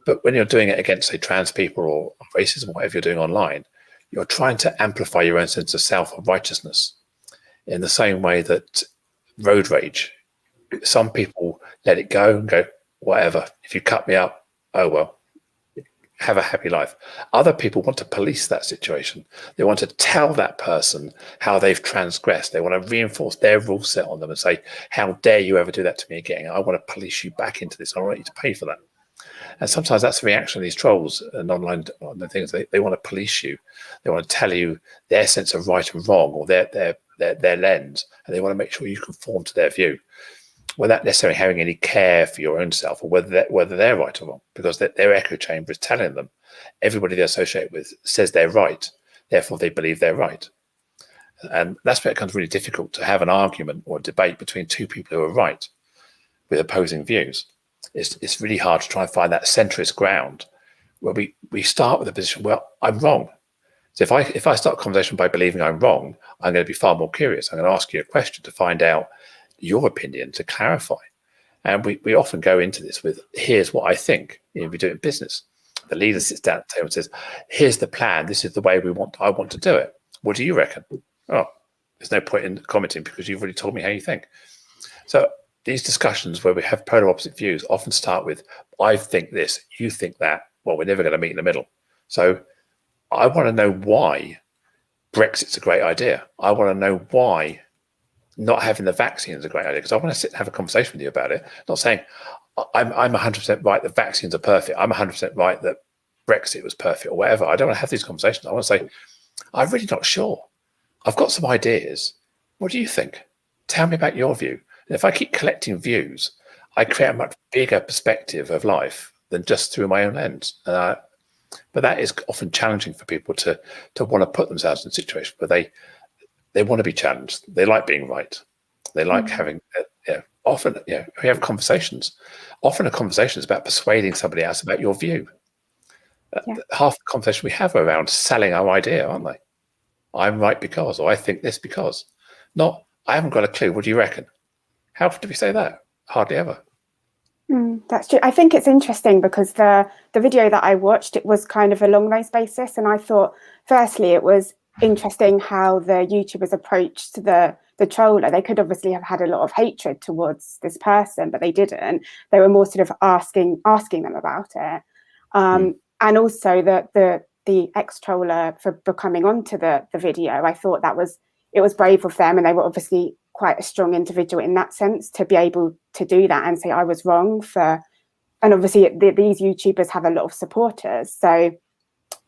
But when you're doing it against, say, trans people or racism, whatever you're doing online, you're trying to amplify your own sense of self or righteousness. In the same way that road rage, some people let it go and go, whatever, if you cut me up, oh well, have a happy life. Other people want to police that situation. They want to tell that person how they've transgressed. They want to reinforce their rule set on them and say, how dare you ever do that to me again? I want to police you back into this. I want you to pay for that. And sometimes that's the reaction of these trolls and online things. They want to police you. They want to tell you their sense of right and wrong, or their lens, and they want to make sure you conform to their view, without necessarily having any care for your own self, or whether they're right or wrong, because their echo chamber is telling them everybody they associate with says they're right, therefore they believe they're right. And that's where it becomes really difficult to have an argument or a debate between two people who are right with opposing views. It's really hard to try and find that centrist ground where we start with a position, well, I'm wrong. So if I start a conversation by believing I'm wrong, I'm going to be far more curious. I'm going to ask you a question to find out your opinion, to clarify. And we often go into this with, here's what I think. We do it in business. The leader sits down at the table and says, here's the plan. This is the way I want to do it. What do you reckon? Oh, there's no point in commenting because you've already told me how you think. So these discussions where we have polar opposite views often start with, I think this, you think that. Well, we're never going to meet in the middle. So I want to know why Brexit's a great idea. I want to know why not having the vaccine is a great idea, because I want to sit and have a conversation with you about it. Not saying I'm 100% right that vaccines are perfect. I'm 100% right that Brexit was perfect or whatever. I don't want to have these conversations. I want to say, I'm really not sure. I've got some ideas. What do you think? Tell me about your view. And if I keep collecting views, I create a much bigger perspective of life than just through my own lens. But that is often challenging for people to want to put themselves in a situation where they want to be challenged. They like being right. They like having, often, we have conversations. Often a conversation is about persuading somebody else about your view. Half the conversation we have are around selling our idea, aren't they? I'm right because, or I think this because. Not, I haven't got a clue. What do you reckon? How often do we say that? Hardly ever. That's true. I think it's interesting because the video that I watched, it was kind of along those basis. And I thought, firstly, it was interesting how the YouTubers approached the troller. They could obviously have had a lot of hatred towards this person, but they didn't. They were more sort of asking them about it. And also the ex-troller for coming onto the video, I thought it was brave of them, and they were obviously quite a strong individual in that sense to be able to do that and say I was wrong and obviously these YouTubers have a lot of supporters. So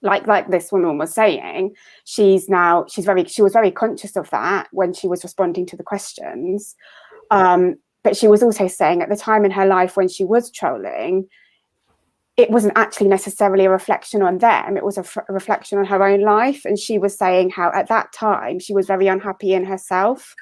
like this woman was saying, she was very conscious of that when she was responding to the questions. But she was also saying at the time in her life when she was trolling, it wasn't actually necessarily a reflection on them. It was a reflection on her own life. And she was saying how at that time she was very unhappy in herself.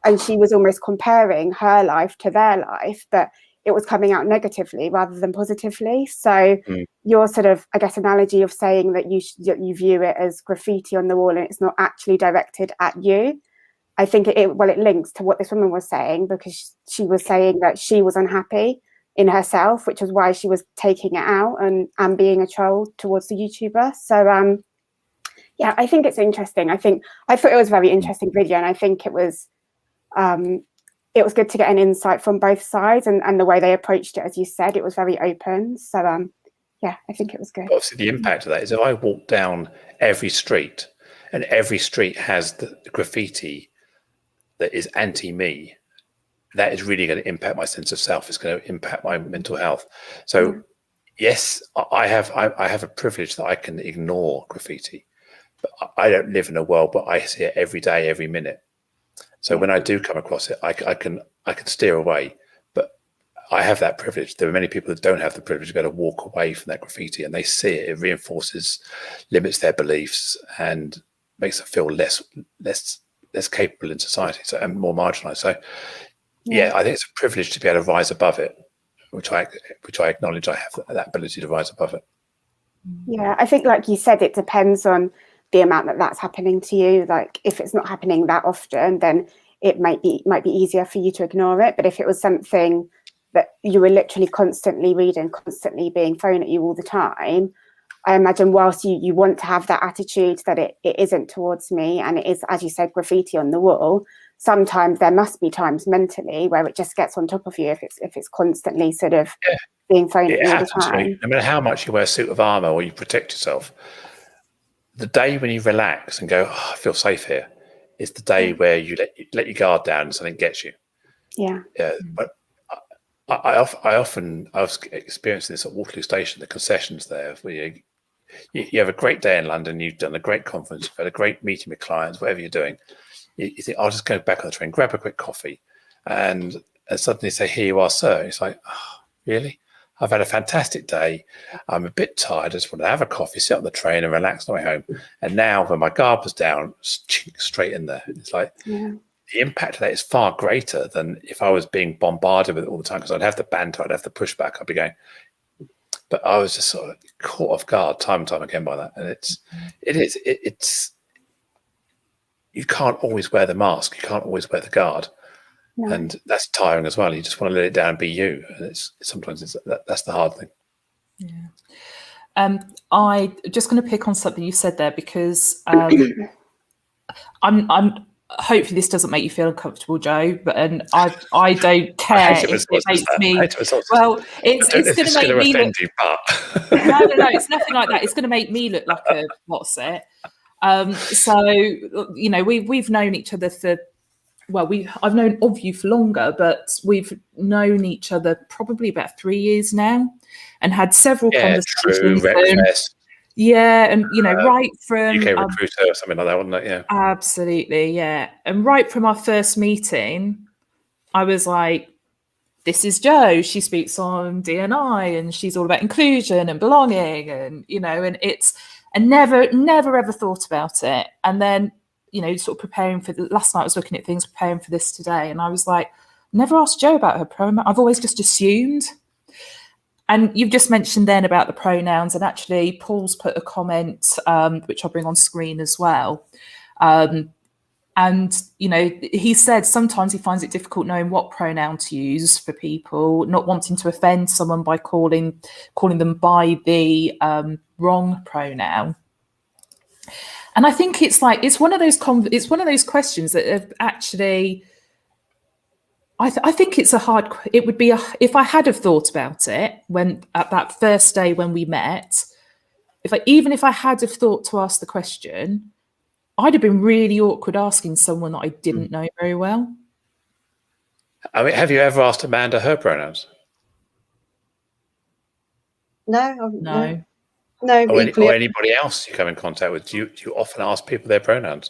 And she was almost comparing her life to their life, but it was coming out negatively rather than positively. So your sort of, I guess, analogy of saying that you view it as graffiti on the wall and it's not actually directed at you, I think it links to what this woman was saying, because she was saying that she was unhappy in herself, which was why she was taking it out and being a troll towards the YouTuber. So I think it's interesting. I thought it was a very interesting video, and I think it was good to get an insight from both sides, and the way they approached it, as you said, it was very open. So I think it was good. Obviously, the impact of that is if I walk down every street and every street has the graffiti that is anti-me, that is really going to impact my sense of self. It's going to impact my mental health. So yes, I have a privilege that I can ignore graffiti, but I don't live in a world, but I see it every day, every minute. So when I do come across it, I can steer away, but I have that privilege. There are many people that don't have the privilege to be able to walk away from that graffiti, and they see it. It reinforces, limits their beliefs, and makes them feel less capable in society, and more marginalised. So I think it's a privilege to be able to rise above it, which I acknowledge. I have that ability to rise above it. Yeah, I think, like you said, it depends on the amount that's happening to you. Like if it's not happening that often, then it might be easier for you to ignore it. But if it was something that you were literally constantly reading, constantly being thrown at you all the time, I imagine whilst you want to have that attitude that it isn't towards me, and it is, as you said, graffiti on the wall, sometimes there must be times mentally where it just gets on top of you if it's constantly sort of being thrown at you all the time. No matter how much you wear a suit of armour or you protect yourself, the day when you relax and go, I feel safe here, is the day where you let your guard down and something gets you. Yeah. But I was experiencing this at Waterloo Station, the concessions there, where you have a great day in London, you've done a great conference, you've had a great meeting with clients, whatever you're doing. You think, I'll just go back on the train, grab a quick coffee, and suddenly say, here you are, sir. It's like, oh, really? I've had a fantastic day. I'm a bit tired. I just want to have a coffee, sit on the train and relax on the way home. And now when my guard was down, straight in there. It's like, the impact of that is far greater than if I was being bombarded with it all the time, because I'd have the banter, I'd have the pushback, I'd be going. But I was just sort of caught off guard time and time again by that. And it's you can't always wear the mask. You can't always wear the guard. No. And that's tiring as well. You just want to let it down and be you. And sometimes that's the hard thing. Yeah. I just going to pick on something you said there, because I'm hopefully this doesn't make you feel uncomfortable, Jo, but I don't care if it makes me. Well, it's going to make me look. No, it's nothing like that. It's going to make me look like a what's it. So we've known each other for. Well, I've known of you for longer, but we've known each other probably about 3 years now, and had several conversations. And right from UK Recruiter or something like that, wasn't it? Yeah, absolutely, yeah. And right from our first meeting, I was like, "This is Jo. She speaks on D&I, and she's all about inclusion and belonging, and and never ever thought about it, and then." Sort of preparing for last night, I was looking at things, preparing for this today. And I was like, never asked Jo about her pronoun. I've always just assumed. And you've just mentioned then about the pronouns. And actually, Paul's put a comment, which I'll bring on screen as well. And he said sometimes he finds it difficult knowing what pronoun to use for people, not wanting to offend someone by calling them by the wrong pronoun. And I think it's one of those questions that have actually. I think it's it would be if I had have thought about it when at that first day when we met, even if I had have thought to ask the question, I'd have been really awkward asking someone that I didn't know very well. I mean, have you ever asked Amanda her pronouns? No. Or anybody else you come in contact with? Do you often ask people their pronouns?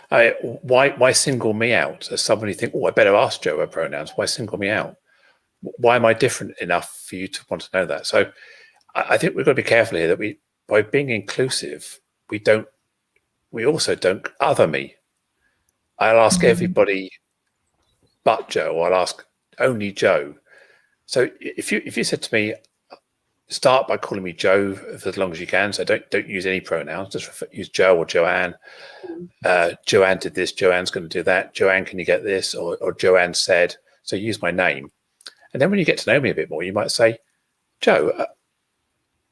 Why single me out as somebody think, I better ask Jo her pronouns? Why single me out? Why am I different enough for you to want to know that? So I think we've got to be careful here that by being inclusive, we also don't other me. I'll ask everybody but Jo, or I'll ask only Jo. So if you said to me, start by calling me Jo for as long as you can. So don't use any pronouns. Just use Jo or Joanne. Joanne did this. Joanne's going to do that. Joanne, can you get this? Or Joanne said. So use my name. And then when you get to know me a bit more, you might say, Jo,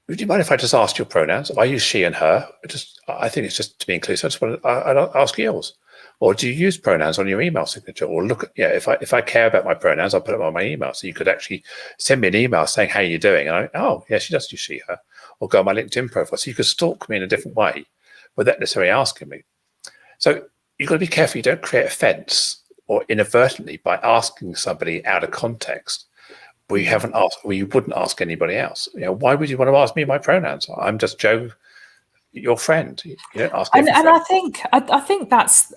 would you mind if I just asked your pronouns? I use she and her. I think it's just to be inclusive. I just want to ask yours. Or do you use pronouns on your email signature? Or look at, if I care about my pronouns, I'll put them on my email. So you could actually send me an email saying, how are you doing? And she does use she, her. Or go on my LinkedIn profile. So you could stalk me in a different way without necessarily asking me. So you've got to be careful you don't create offense or inadvertently by asking somebody out of context where you haven't asked, where you wouldn't ask anybody else. Why would you want to ask me my pronouns? I'm just Jo, your friend. You don't ask. And I think that's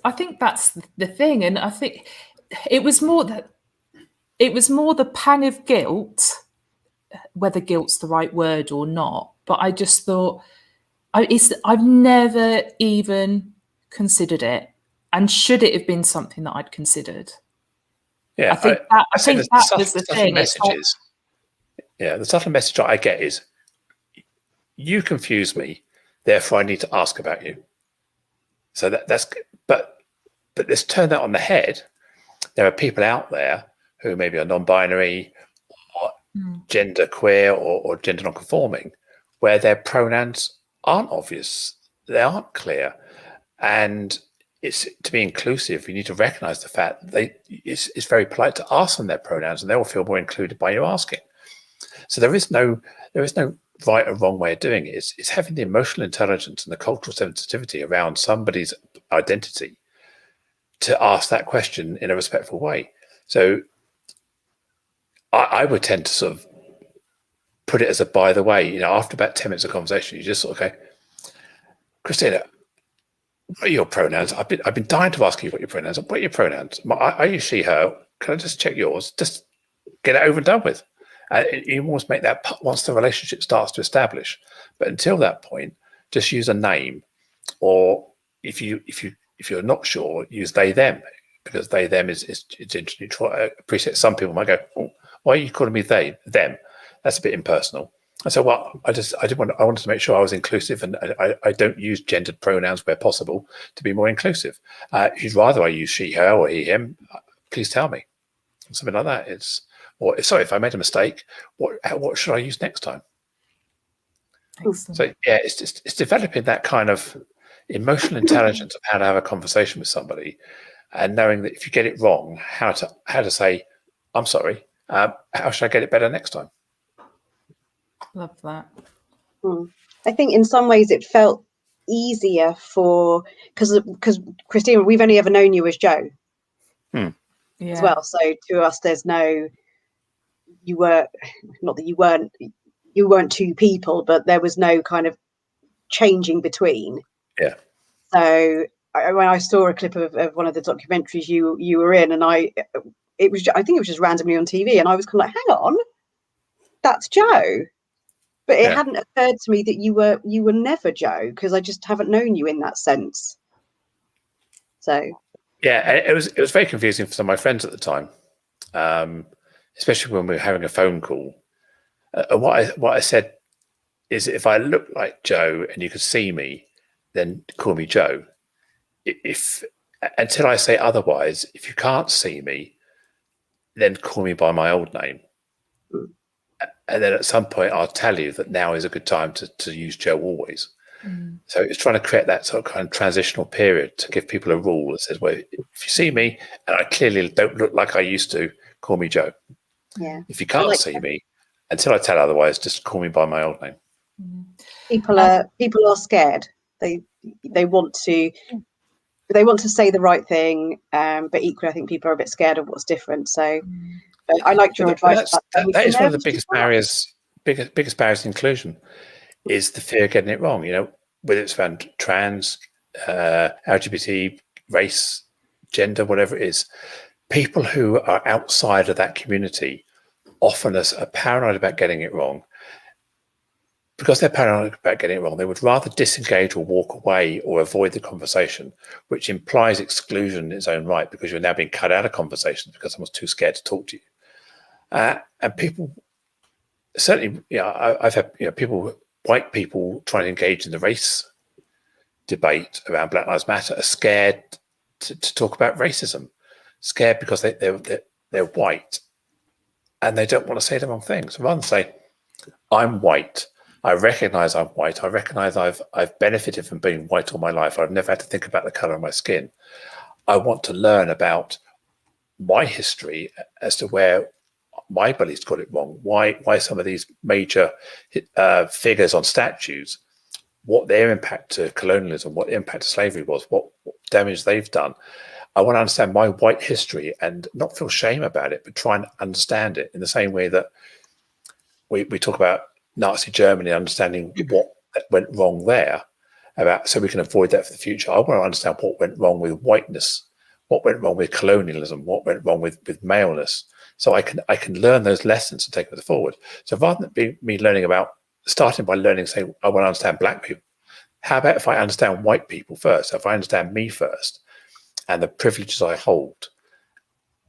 the thing. And I think it was more the pang of guilt, whether guilt's the right word or not. But I just thought I've never even considered it, and should it have been something that I'd considered? Yeah, I think that was the thing. The subtle message I get is, you confuse me, therefore I need to ask about you. So but let's turn that on the head. There are people out there who maybe are non-binary or gender queer or gender non-conforming, where their pronouns aren't obvious, they aren't clear, and it's to be inclusive. You need to recognise the fact that it's very polite to ask them their pronouns, and they will feel more included by you asking. So there is no right or wrong way of doing it. It's having the emotional intelligence and the cultural sensitivity around somebody's identity to ask that question in a respectful way. So I would tend to sort of put it as a by the way. After about 10 minutes of conversation, you just sort of go, Christina, what are your pronouns? I've been dying to ask you what your pronouns are. What are your pronouns? I use she, her. Can I just check yours? Just get it over and done with. You almost make that once the relationship starts to establish. But until that point, just use a name, or if you're not sure, use they them, because they them is interesting. I appreciate some people might go, oh, why are you calling me they them? That's a bit impersonal. And so, I wanted to make sure I was inclusive, and I don't use gendered pronouns where possible to be more inclusive. If you'd rather I use she, her, or he, him, please tell me. Something like that. Or sorry, if I made a mistake, what should I use next time? Excellent. So yeah, it's developing that kind of emotional intelligence of how to have a conversation with somebody, and knowing that if you get it wrong, how to say, I'm sorry. How should I get it better next time? Love that. I think in some ways it felt easier because Christina, we've only ever known you as Jo as well. So to us, there's no, you weren't two people, but there was no kind of changing between. Yeah. So when I saw a clip of one of the documentaries you were in, and I think it was just randomly on TV, and I was kind of like, hang on, that's Jo. But it hadn't occurred to me that you were never Jo, because I just haven't known you in that sense. So yeah, it was very confusing for some of my friends at the time, especially when we were having a phone call. What I said is, if I look like Jo and you could see me, then call me Jo. If until I say otherwise, if you can't see me, then call me by my old name. And then at some point, I'll tell you that now is a good time to use Jo always. So it's trying to create that sort of kind of transitional period to give people a rule that says, well, if you see me and I clearly don't look like I used to, call me Jo. Yeah. If you can't see me, until I tell otherwise, just call me by my old name. People are scared. They want to say the right thing, but equally, I think people are a bit scared of what's different. So. I liked your advice. That is one of the biggest barriers to inclusion, is the fear of getting it wrong. Whether it's around trans, LGBT, race, gender, whatever it is, people who are outside of that community often are paranoid about getting it wrong. Because they're paranoid about getting it wrong, they would rather disengage or walk away or avoid the conversation, which implies exclusion in its own right, because you're now being cut out of conversations because someone's too scared to talk to you. And people, certainly, I've had white people trying to engage in the race debate around Black Lives Matter are scared to talk about racism, scared because they're white and they don't want to say the wrong thing. So rather than say, I'm white, I recognize I'm white, I recognize I've benefited from being white all my life, I've never had to think about the color of my skin. I want to learn about my history as to where my beliefs got it wrong, why some of these major figures on statues, what their impact to colonialism, what the impact to slavery was, what damage they've done. I want to understand my white history and not feel shame about it, but try and understand it in the same way that we talk about Nazi Germany, understanding what went wrong there, so we can avoid that for the future. I want to understand what went wrong with whiteness, what went wrong with colonialism, what went wrong with maleness, so I can learn those lessons and take them forward. So rather than me starting by learning, say, I want to understand Black people, how about if I understand white people first? If I understand me first and the privileges I hold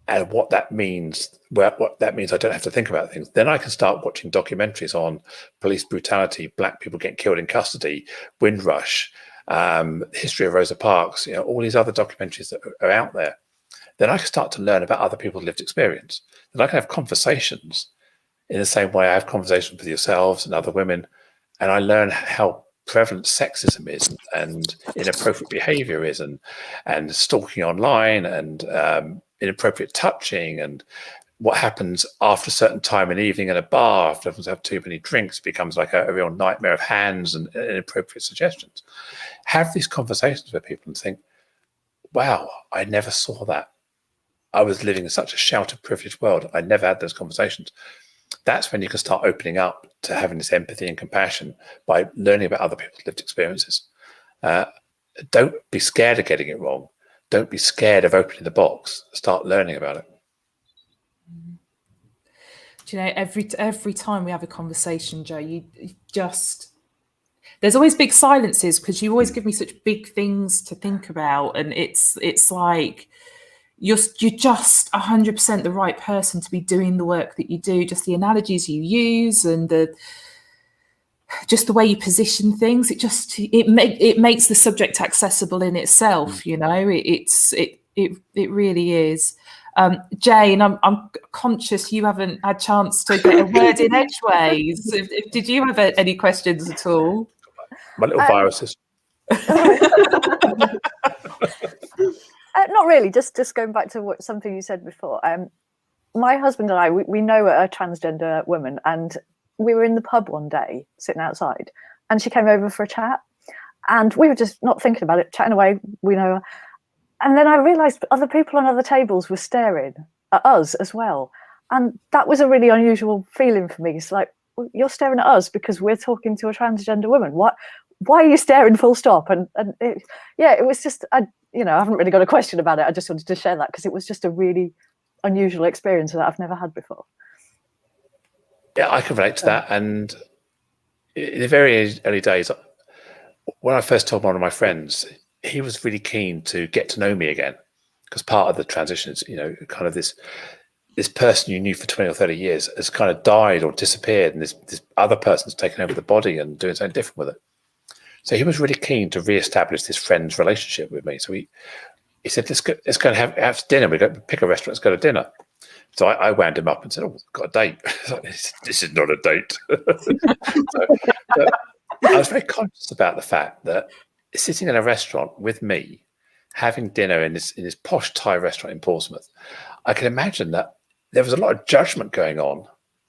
and what that means, what that means I don't have to think about things, then I can start watching documentaries on police brutality, Black people getting killed in custody, Windrush, history of Rosa Parks, all these other documentaries that are out there. Then I can start to learn about other people's lived experience. Then I can have conversations in the same way I have conversations with yourselves and other women, and I learn how prevalent sexism is and inappropriate behavior is, and stalking online and inappropriate touching, and what happens after a certain time in the evening in a bar after everyone's had too many drinks. It becomes like a real nightmare of hands and inappropriate suggestions. Have these conversations with people and think, wow, I never saw that. I was living in such a sheltered, privileged world. I never had those conversations. That's when you can start opening up to having this empathy and compassion by learning about other people's lived experiences. Don't be scared of getting it wrong. Don't be scared of opening the box. Start learning about it. Do you know, every time we have a conversation, Jo, you just, there's always big silences because you always give me such big things to think about, and it's like you're just 100% the right person to be doing the work that you do. Just the analogies you use and just the way you position things, it makes the subject accessible in itself. You know, it really is. Jane, I'm conscious you haven't had a chance to get a word in edgeways. Did you have any questions at all? My little viruses. Not really. Just going back to something you said before. My husband and I, we know a transgender woman, and we were in the pub one day sitting outside, and she came over for a chat, and we were just not thinking about it, chatting away. We know her. And then I realised other people on other tables were staring at us as well. And that was a really unusual feeling for me. It's like, well, you're staring at us because we're talking to a transgender woman. Why are you staring full stop? And it was just, I haven't really got a question about it. I just wanted to share that because it was just a really unusual experience that I've never had before. Yeah, I can relate to that. And in the very early days, when I first told one of my friends, he was really keen to get to know me again, because part of the transition is, kind of this person you knew for 20 or 30 years has kind of died or disappeared, and this other person's taken over the body and doing something different with it. So he was really keen to re-establish this friend's relationship with me. So he said, let's go and have dinner. We go pick a restaurant, let's go to dinner. So I wound him up and said, oh, I've got a date. This is not a date. So I was very conscious about the fact that sitting in a restaurant with me, having dinner in this posh Thai restaurant in Portsmouth, I can imagine that there was a lot of judgment going on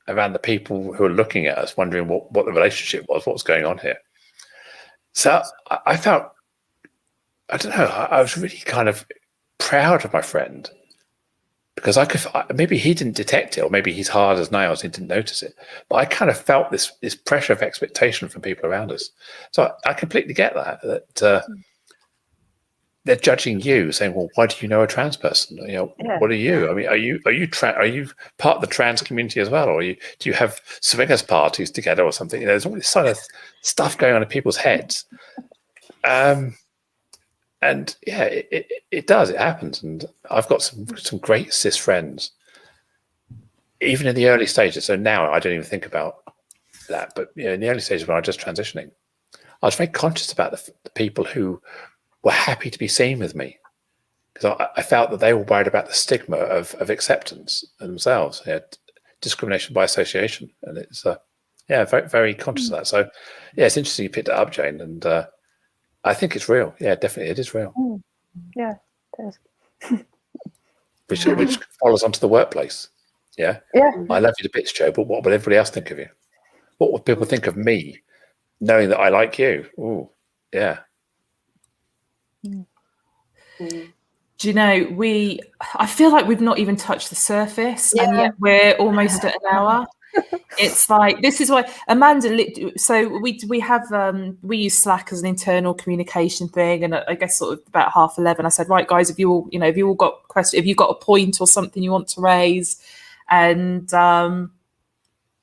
around the people who were looking at us, wondering what the relationship was, what's going on here. So I felt, I don't know, I was really kind of proud of my friend, because maybe he didn't detect it, or maybe he's hard as nails, he didn't notice it. But I kind of felt this pressure of expectation from people around us. So I completely get that they're judging you, saying, "Well, why do you know a trans person? What are you? I mean, are you part of the trans community as well, or do you have swingers parties together or something?" There's all this sort of stuff going on in people's heads. And yeah, it does. It happens. And I've got some great cis friends, even in the early stages. So now I don't even think about that. But in the early stages when I was just transitioning, I was very conscious about the people who were happy to be seen with me, because I felt that they were worried about the stigma of acceptance themselves, discrimination by association. And it's very, very conscious of that. So yeah, it's interesting you picked it up, Jane. And I think it's real. Yeah, definitely, it is real. Yeah, it is. Which follows onto the workplace. Yeah. I love you to bits, Jo, but what will everybody else think of you? What will people think of me, knowing that I like you? Ooh, yeah. Do you know, I feel like we've not even touched the surface, and yet we're almost at an hour. It's like, this is why Amanda, so we use Slack as an internal communication thing, and I guess sort of about 11:30 I said, right guys, if you all got questions, if you've got a point or something you want to raise, and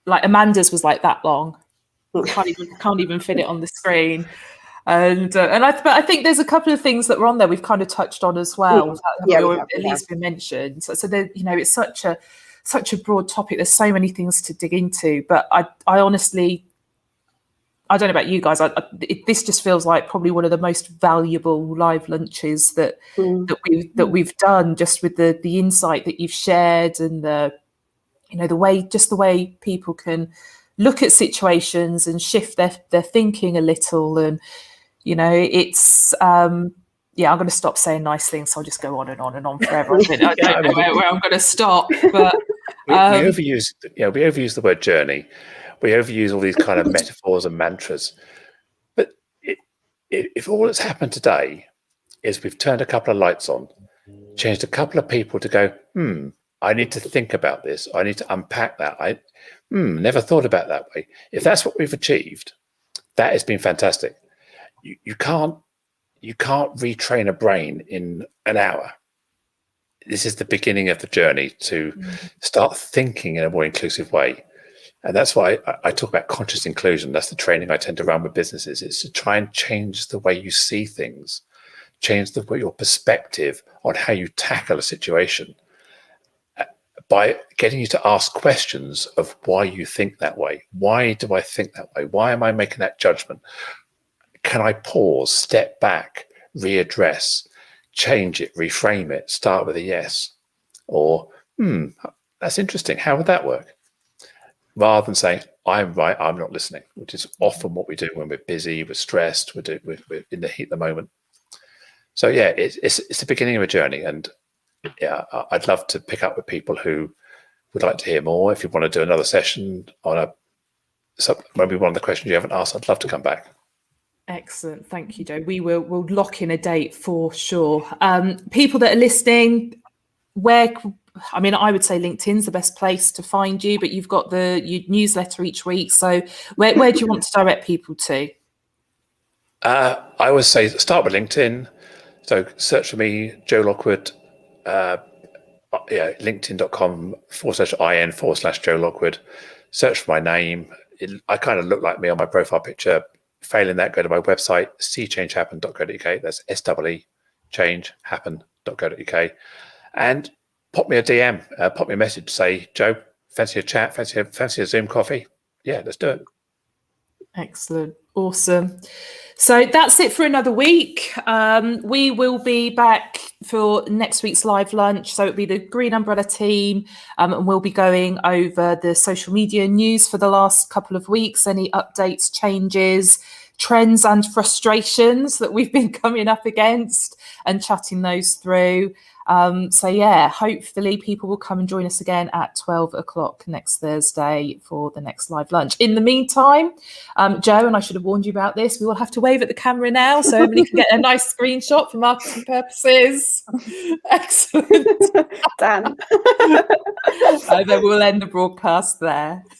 like Amanda's was like that long, can't even fit it on the screen. And I think there's a couple of things that were on there we've kind of touched on as well, or at least been mentioned. So there, it's such a broad topic. There's so many things to dig into, but I honestly, I don't know about you guys. This just feels like probably one of the most valuable live lunches that we've done, just with the insight that you've shared, and the way people can look at situations and shift their thinking a little. And it's I'm going to stop saying nice things, so I'll just go on and on and on forever. I don't know where I'm going to stop. But we overuse the word journey. We overuse all these kind of metaphors and mantras. But if all that's happened today is we've turned a couple of lights on, changed a couple of people to go, I need to think about this. I need to unpack that. I never thought about that way. If that's what we've achieved, that has been fantastic. You can't retrain a brain in an hour. This is the beginning of the journey to start thinking in a more inclusive way. And that's why I talk about conscious inclusion. That's the training I tend to run with businesses. It's to try and change the way you see things, change your perspective on how you tackle a situation by getting you to ask questions of why you think that way. Why do I think that way? Why am I making that judgment? Can I pause, step back, readdress, change it, reframe it, start with a yes? Or, that's interesting. How would that work? Rather than saying, I'm right, I'm not listening, which is often what we do when we're busy, we're stressed, we're in the heat of the moment. So yeah, it's the beginning of a journey. And yeah, I'd love to pick up with people who would like to hear more. If you want to do another session on maybe one of the questions you haven't asked, I'd love to come back. Excellent. Thank you, Joe. We'll lock in a date for sure. People that are listening, I would say LinkedIn's the best place to find you, but you've got your newsletter each week. So where do you want to direct people to? I always say start with LinkedIn. So search for me, Jo Lockwood, linkedin.com/in/Jo Lockwood. Search for my name. I kind of look like me on my profile picture. Failing that, go to my website, seechangehappen.co.uk. That's SEE changehappen.co.uk. And pop me a DM, pop me a message, say, Joe, fancy a chat, fancy a Zoom coffee? Yeah, let's do it. Excellent. Awesome. So that's it for another week. We will be back for next week's live lunch. So it'll be the Green Umbrella team, and we'll be going over the social media news for the last couple of weeks, any updates, changes, trends and frustrations that we've been coming up against and chatting those through. So yeah, hopefully people will come and join us again at 12 o'clock next Thursday for the next live lunch. In the meantime, Joe, and I should have warned you about this, we will have to wave at the camera now so everybody can get a nice screenshot for marketing purposes. Excellent. Done. Then we'll end the broadcast there.